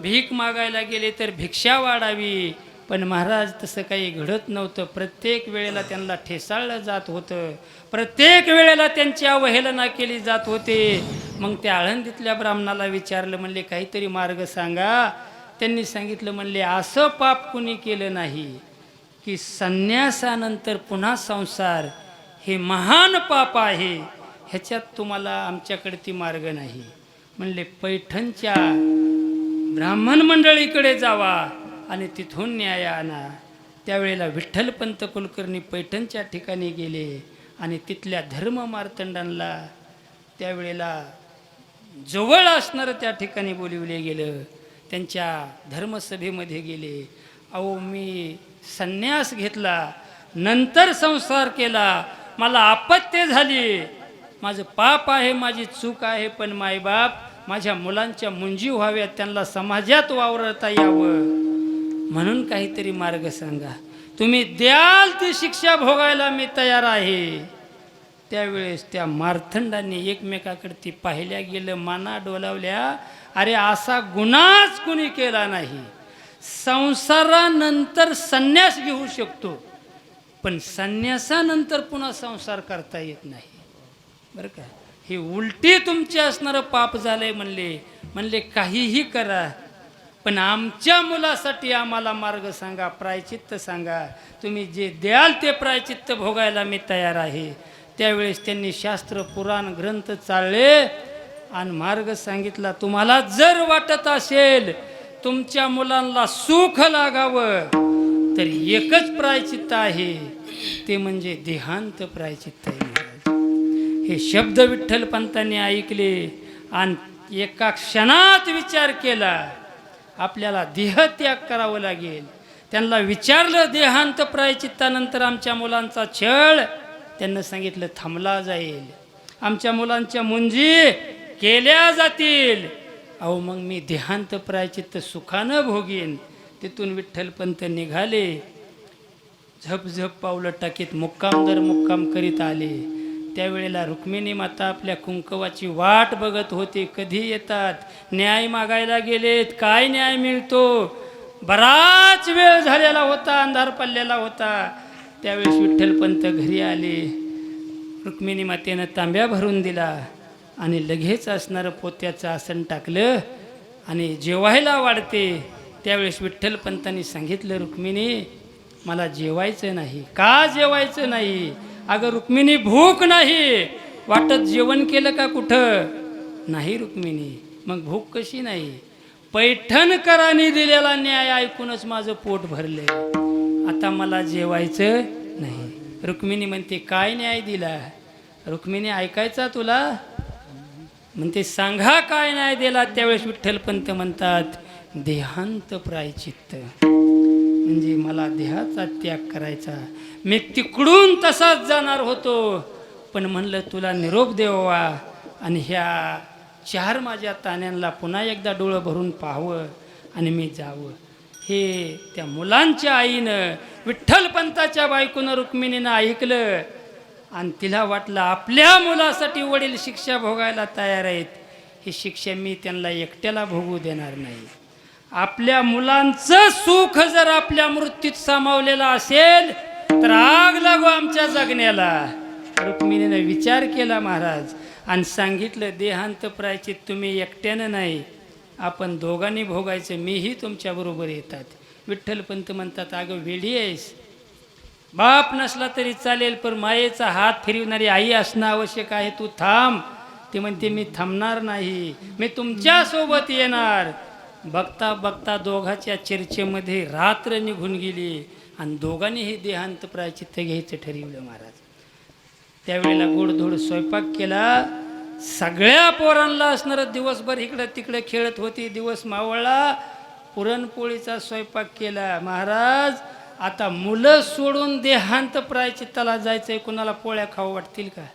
भीक मागायला गेले तर भिक्षा वाढावी. पण महाराज तसं काही घडत नव्हतं. प्रत्येक वेळेला त्यांना ठेसाळलं जात होतं, प्रत्येक वेळेला त्यांची अवहेलना केली जात होते. मग त्या आळंदीतल्या ब्राह्मणाला विचारलं, म्हणले काहीतरी मार्ग सांगा. त्यांनी सांगितलं, म्हणले असं पाप कुणी केलं नाही की संन्यासानंतर पुन्हा संसार हे महान पाप आहे, ह्याच्यात तुम्हाला आमच्याकडे ती मार्ग नाही. म्हणले पैठणच्या ब्राह्मण मंडळीकडे जावा आणि तिथून न्याय आणा. त्यावेळेला विठ्ठलपंत कुलकर्णी पैठणच्या ठिकाणी गेले आणि तिथल्या धर्म मार्तंडांना त्यावेळेला जवळ असणारं त्या ठिकाणी बोलिवले गेलं. त्यांच्या धर्मसभेमध्ये गेले. अहो मी संन्यास घेतला, नंतर संसार केला, मला आपत्य झाली, माझं पाप आहे, माझी चूक आहे, पण मायबाप माझ्या मुलांच्या मुंजी व्हाव्यात, त्यांना समाजात वावरता यावं, म्हणून काहीतरी मार्ग सांगा. तुम्ही द्याल ती शिक्षा भोगायला मी तयार आहे. त्यावेळेस त्या मार्तंडांनी एकमेकाकडे ती पाहिल्या गेलं, माना डोलावल्या. अरे असा गुन्हाच कुणी केला नाही. संसारानंतर संन्यास घेऊ शकतो, पण संन्यासानंतर पुन्हा संसार करता येत नाही, बरं का. हे उलटी तुमचे असणारं पाप झालंय. म्हणले काहीही करा, पण आमच्या मुलासाठी आम्हाला मार्ग सांगा, प्रायचित्त सांगा. तुम्ही जे द्याल ते प्रायचित्त भोगायला मी तयार आहे. त्यावेळेस त्यांनी शास्त्र पुराण ग्रंथ चालले आणि मार्ग सांगितला. तुम्हाला जर वाटत असेल तुमच्या मुलांना सुख लागावं तर एकच प्रायचित्त आहे, ते म्हणजे देहांत प्रायचित्त आहे. हे शब्द विठ्ठलपंतांनी ऐकले आणि एका क्षणात विचार केला, आपल्याला देहत्याग करावं लागेल. त्यांना विचारलं देहांत प्रायचित्तानंतर आमच्या मुलांचा छळ, त्यांना सांगितलं थांबला जाईल, आमच्या मुलांच्या मुंजी केल्या जातील. अहो मग मी देहांत प्रायचित्त सुखानं भोगीन. तिथून विठ्ठलपंत निघाले, झपझप पावलं टाकीत मुक्काम दर मुक्काम करीत आले. त्यावेळेला रुक्मिणी माता आपल्या कुंकवाची वाट बघत होती, कधी येतात. न्याय मागायला गेलेत, काय न्याय मिळतो. बराच वेळ झालेला होता, अंधार पडलेला होता. त्यावेळेस विठ्ठलपंत घरी आले. रुक्मिणी मातेनं तांब्या भरून दिला आणि लगेच असणारं पोत्याचं आसन टाकलं आणि जेवायला वाढते. त्यावेळेस विठ्ठलपंतांनी सांगितलं, रुक्मिणी मला जेवायचं नाही. का जेवायचं नाही? अगं रुक्मिणी भूक नाही. वाटत जेवण केलं का कुठं? नाही रुक्मिणी. मग भूक कशी नाही? पैठणकरांनी दिलेला न्याय ऐकूनच माझं पोट भरले, आता मला जेवायचं नाही. रुक्मिणी म्हणते काय न्याय दिला? रुक्मिणी ऐकायचा तुला? म्हणते सांगा काय न्याय दिला? त्यावेळेस विठ्ठलपंत म्हणतात देहांत प्रायचित्त, म्हणजे मला देहाचा त्याग करायचा. मी तिकडून तसाच जाणार होतो, पण म्हणलं तुला निरोप द्यावा आणि ह्या 4 माझ्या तान्यांना पुन्हा एकदा डोळं भरून पाहावं आणि मी जावं. हे त्या मुलांच्या आईनं, विठ्ठलपंताच्या बायकोनं, रुक्मिणीनं ऐकलं आणि तिला वाटलं आपल्या मुलासाठी वडील शिक्षा भोगायला तयार आहेत. ही शिक्षा मी त्यांना एकट्याला भोगू देणार नाही. आपल्या मुलांचं सुख जर आपल्या मृत्यूत सामावलेलं असेल तर आग लागू आमच्या जगण्याला. रुक्मिणीने विचार केला महाराज आणि सांगितलं देहांत प्रायचित्त तुम्ही एकट्यानं नाही, आपण दोघांनी भोगायचं, मीही तुमच्याबरोबर येतात. विठ्ठलपंत म्हणतात अगं वेडी आहेस, बाप नसला तरी चालेल पण मायेचा हात फिरवणारी आई असणं आवश्यक आहे. तू थांब. ती म्हणते मी थांबणार नाही, मी तुमच्यासोबत येणार. बघता बघता दोघाच्या चर्चेमध्ये रात्र निघून गेली आणि दोघांनीही देहांत प्रायचित्त घ्यायचं ठरवलं महाराज. त्यावेळेला गोडधोड स्वयंपाक केला. सगळ्या पोरांना असणारं दिवसभर इकडं तिकडे खेळत होती. दिवस मावळला, पुरणपोळीचा स्वयंपाक केला. महाराज आता मुलं सोडून देहांत प्रायचित्ताला जायचंय, कुणाला पोळ्या खाऊ वाटतील का?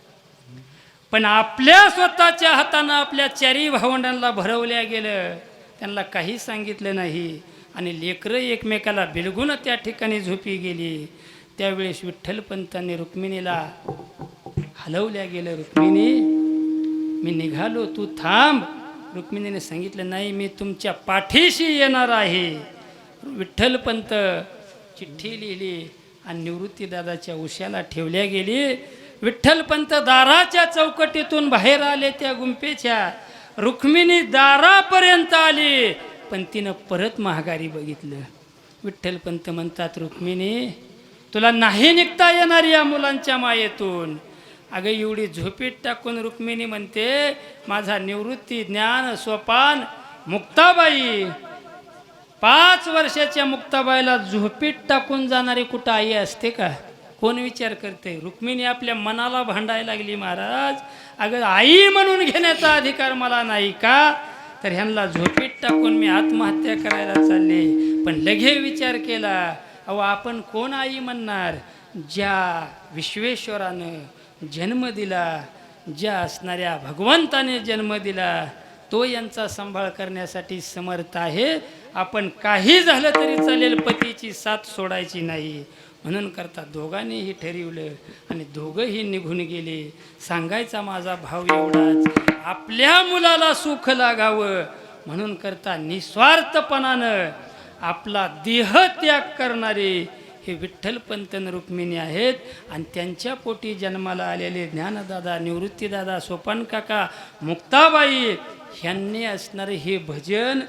पण आपल्या स्वतःच्या हातानं आपल्या 4 भावंडांना भरवल्या गेलं, त्यांना काही सांगितलं नाही आणि लेकरं एकमेकाला बिलगून त्या ठिकाणी झोपी गेली. त्यावेळेस विठ्ठलपंतांनी रुक्मिणीला हलवल्या गेलं, रुक्मिणी मी निघालो, तू थांब. रुक्मिणीने सांगितलं नाही, मी तुमच्या पाठीशी येणार आहे. विठ्ठलपंत चिठ्ठी लिहिली आणि निवृत्तीदादाच्या उशाला ठेवल्या गेली. विठ्ठलपंत दाराच्या चौकटीतून बाहेर आले त्या गुंफेच्या. रुक्मिणी दारापर्यंत आली पण तिनं परत महागारी बघितलं. विठ्ठलपंत म्हणतात रुक्मिणी तुला नाही निघता येणार या मुलांच्या मायेतून. अगं एवढी झोपीत टाकून रुक्मिणी म्हणते माझा निवृत्ती ज्ञान सोपान मुक्ताबाई. 5 वर्षाच्या मुक्ताबाईला झोपीत टाकून जाणारी कुठं आई असते का? कोण विचार करते? रुक्मिणी आपल्या मनाला भांडायला लागली, महाराज अगं आई म्हणून घेण्याचा अधिकार मला नाही का? तर ह्यांना झोपीत टाकून मी आत्महत्या करायला चालले. पण लगे विचार केला, अहो आपण कोण आई म्हणणार? ज्या विश्वेश्वरानं जन्म दिला, ज्या असणाऱ्या भगवंताने जन्म दिला, तो यांचा सांभाळ करण्यासाठी समर्थ आहे. आपण काही झालं तरी चालेल, पतीची साथ सोडायची नाही. म्हणून करता दोघांनीही ठरवलं आणि दोघंही निघून गेले. सांगायचा माझा भाव एवढाच, आपल्या मुलाला सुख लागावं म्हणून करता निस्वार्थपणानं आपला देह त्याग करणारे हे विठ्ठलपंत रुक्मिणी आहेत. आणि त्यांच्या पोटी जन्माला आलेले ज्ञानदादा, निवृत्तीदादा, सोपानकाका, मुक्ताबाई ह्यांनी असणारे हे भजन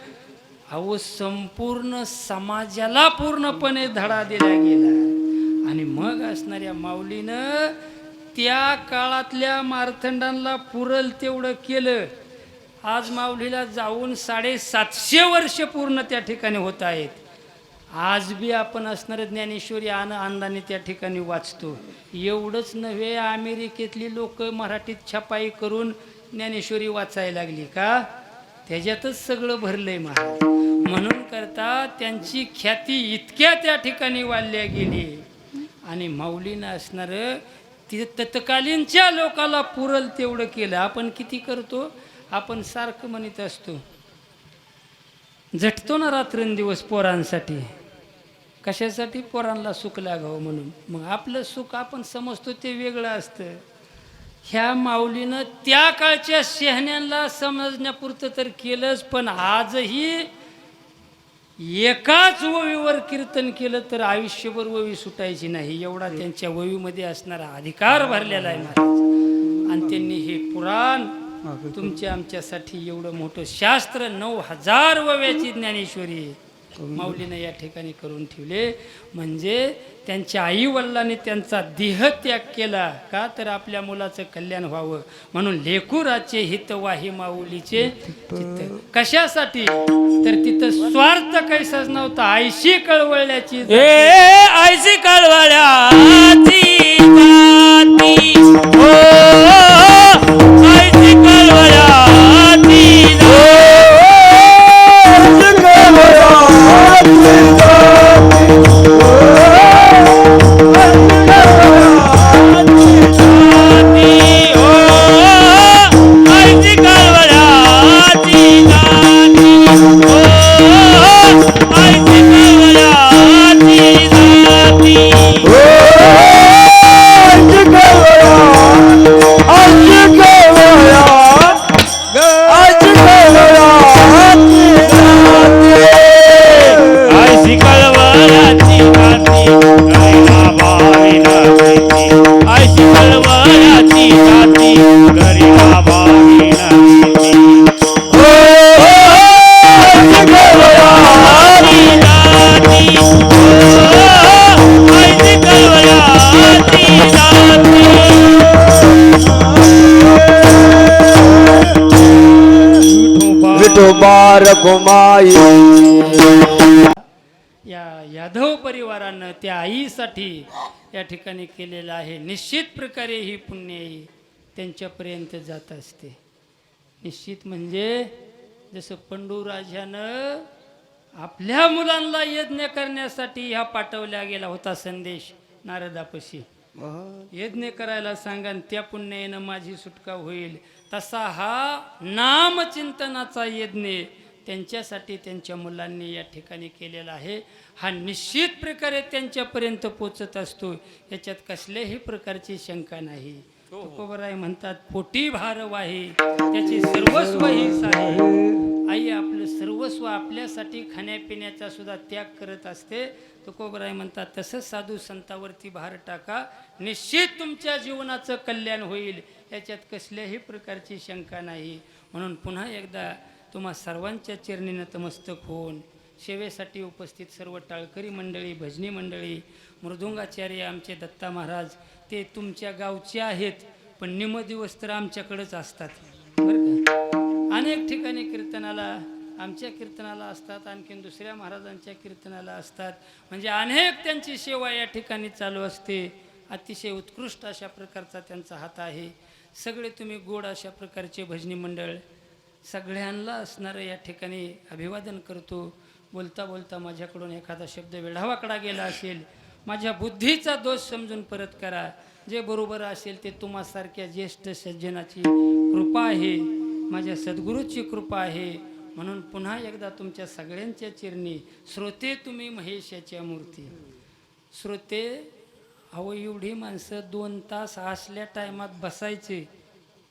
अहो संपूर्ण समाजाला पूर्णपणे धडा दिला गेला. आणि मग असणाऱ्या माऊलीनं त्या काळातल्या मार्तंडांना पुरल तेवढं केलं. आज माऊलीला जाऊन 750 वर्ष पूर्ण त्या ठिकाणी होत आहेत. आज बी आपण असणारं ज्ञानेश्वरी आनंदाने त्या ठिकाणी वाचतो. एवढंच नव्हे, अमेरिकेतली लोक मराठीत छपाई करून ज्ञानेश्वरी वाचायला लागली का, त्याच्यातच सगळं भरलंय महाराज. म्हणून करता त्यांची ख्याती इतक्या त्या ठिकाणी वाढल्या गेली. आणि माऊलीनं असणारं ती तत्कालीनच्या लोकाला पुरल तेवढं केलं. आपण किती करतो, आपण सारखं म्हणत असतो, झटतो ना रात्रंदिवस पोरांसाठी. कशासाठी? पोरांना सुख लागावं म्हणून. मग आपलं सुख आपण समजतो ते वेगळं असतं. ह्या माऊलीनं त्या काळच्या शहाण्यांना समजण्यापुरतं तर केलंच, पण आजही एकाच ववीवर कीर्तन केलं तर आयुष्यभर ववी सुटायची नाही, एवढा त्यांच्या ववीमध्ये असणारा अधिकार भरलेला आहे महाराज. आणि त्यांनी हे पुराण तुमच्या आमच्यासाठी एवढं मोठं शास्त्र, 9000 वव्याची ज्ञानेश्वरी माऊलीनं या ठिकाणी करून ठेवले. म्हणजे त्यांच्या आई वडिलांनी त्यांचा देहत्याग केला का, तर आपल्या मुलाचं कल्याण व्हावं म्हणून. लेकुराचे हित वाही माऊलीचे चित्त. कशासाठी? तर तिथं स्वार्थ कैसाच नव्हता. आईशी कळवळल्याची आईशी कळवळ्याची जाती, ओ आईशी कळवळ्याची विठोबार घुमाई. या यादव परिवारानं त्या आईसाठी या ठिकाणी केलेलं आहे. निश्चित प्रकारे ही पुण्याई त्यांच्यापर्यंत जात असते. निश्चित म्हणजे जसं पंडूराजानं आपल्या मुलांना यज्ञ करण्यासाठी ह्या पाठवल्या गेला होता संदेश नारदापाशी, यज्ञ करायला सांगा आणि त्या पुण्याईनं माझी सुटका होईल. तसा हा नामचिंतनाचा यज्ञ त्यांच्यासाठी त्यांच्या मुलांनी या ठिकाणी केलेला आहे. हा निश्चित प्रकारे त्यांच्यापर्यंत पोचत असतो, याच्यात कसल्याही प्रकारची शंका नाही. तुकोबराय म्हणतात, पोटी भार वाही त्याचे सर्वस्व हीच आहे. आई आपलं सर्वस्व आपल्यासाठी खाण्यापिण्याचा सुद्धा त्याग करत असते. तुकोबराय म्हणतात, तसंच साधू संतावरती भार टाका, निश्चित तुमच्या जीवनाचं कल्याण होईल, याच्यात कसल्याही प्रकारची शंका नाही. म्हणून पुन्हा एकदा तुम्हा सर्वांच्या चरणी नतमस्तक होऊन सेवेसाठी उपस्थित सर्व टाळकरी मंडळी, भजनी मंडळी, मृदुंगाचार्य आमचे दत्ता महाराज, ते तुमच्या गावचे आहेत, पण निम दिवस तर आमच्याकडेच असतात बरं का. अनेक ठिकाणी कीर्तनाला, आमच्या कीर्तनाला असतात, आणखीन दुसऱ्या महाराजांच्या कीर्तनाला असतात. म्हणजे अनेक त्यांची सेवा या ठिकाणी चालू असते. अतिशय उत्कृष्ट अशा प्रकारचा त्यांचा हात आहे. सगळे तुम्ही गोड अशा प्रकारचे भजनी मंडळ, सगळ्यांना असणारं या ठिकाणी अभिवादन करतो. बोलता बोलता माझ्याकडून एखादा शब्द वेढावाकडा गेला असेल, माझ्या बुद्धीचा दोष समजून परत करा. जे बरोबर असेल ते तुम्हासारख्या ज्येष्ठ सज्जनाची कृपा आहे, माझ्या सद्गुरूची कृपा आहे. म्हणून पुन्हा एकदा तुमच्या सगळ्यांच्या चिरणी श्रोते तुम्ही महेशाच्या मूर्ती. श्रोते अहो एवढी माणसं 2 तास असल्या टायमात बसायचे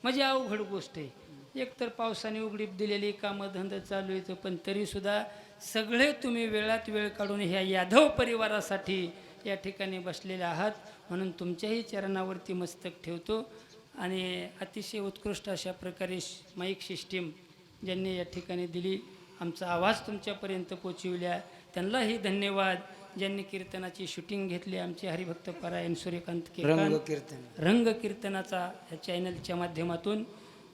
म्हणजे अवघड गोष्ट आहे. एकतर पावसाने उघडीप दिलेली कामं धंदा चालू येतं, पण तरीसुद्धा सगळे तुम्ही वेळात वेळ काढून ह्या यादव परिवारासाठी या ठिकाणी बसलेले आहात. म्हणून तुमच्याही चरणावरती मस्तक ठेवतो. आणि अतिशय उत्कृष्ट अशा प्रकारे माईक सिस्टीम ज्यांनी या ठिकाणी दिली, आमचा आवाज तुमच्यापर्यंत पोचविल्या, त्यांनाही धन्यवाद. ज्यांनी कीर्तनाची शूटिंग घेतली, आमचे हरिभक्त परायण सूर्यकांत केकांत रंग कीर्तनाचा ह्या चॅनलच्या माध्यमातून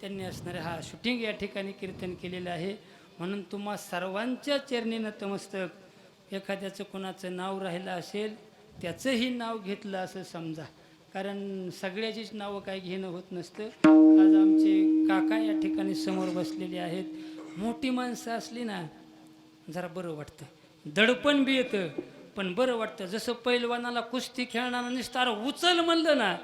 त्यांनी असणारे हा शूटिंग या ठिकाणी कीर्तन केलेलं आहे. म्हणून तुम्हा सर्वांच्या चरणी नतमस्तक. एखाद्याचं कोणाचं नाव राहिलं असेल त्याचंही नाव घेतलं असं समजा, कारण सगळ्याचीच नावं काय घेणं होत नसतं. आज आमचे काका या ठिकाणी समोर बसलेले आहेत. मोठी माणसं असली ना जरा बरं वाटतं, दडपण बी येतं पण बरं वाटतं. जसं पैलवानाला कुस्ती खेळणारा निस्तार उचल म्हणलं ना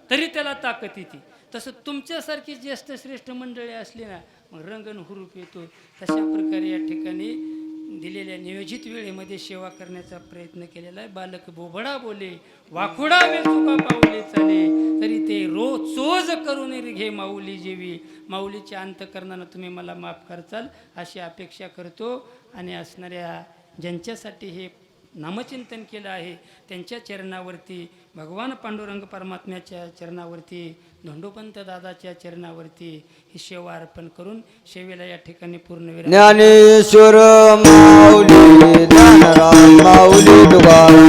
तरी त्याला ताकद येते, तसं तुमच्यासारखी ज्येष्ठ श्रेष्ठ मंडळी असली ना मग रंगन हुरूप येतो. तशा प्रकारे या ठिकाणी दिलेल्या नियोजित वेळेमध्ये सेवा करण्याचा प्रयत्न केलेला आहे. बालक बोबडा बोले वाखुडा वेचुका पाऊले चाले, तरी ते चोज करून घे माऊली जेवी. माऊलीच्या अंतकरणानं तुम्ही मला माफ करचाल अशी अपेक्षा करतो. आणि असणाऱ्या ज्यांच्यासाठी हे नामचिंतन केलं आहे त्यांच्या चरणावरती, भगवान पांडुरंग परमात्म्याच्या चरणावरती, धोंडोपंत दादाच्या चरणावरती ही सेवा अर्पण करून सेवेला या ठिकाणी पूर्णविराम. ज्ञानेश्वर माऊली ज्ञानराम माऊली तुकाराम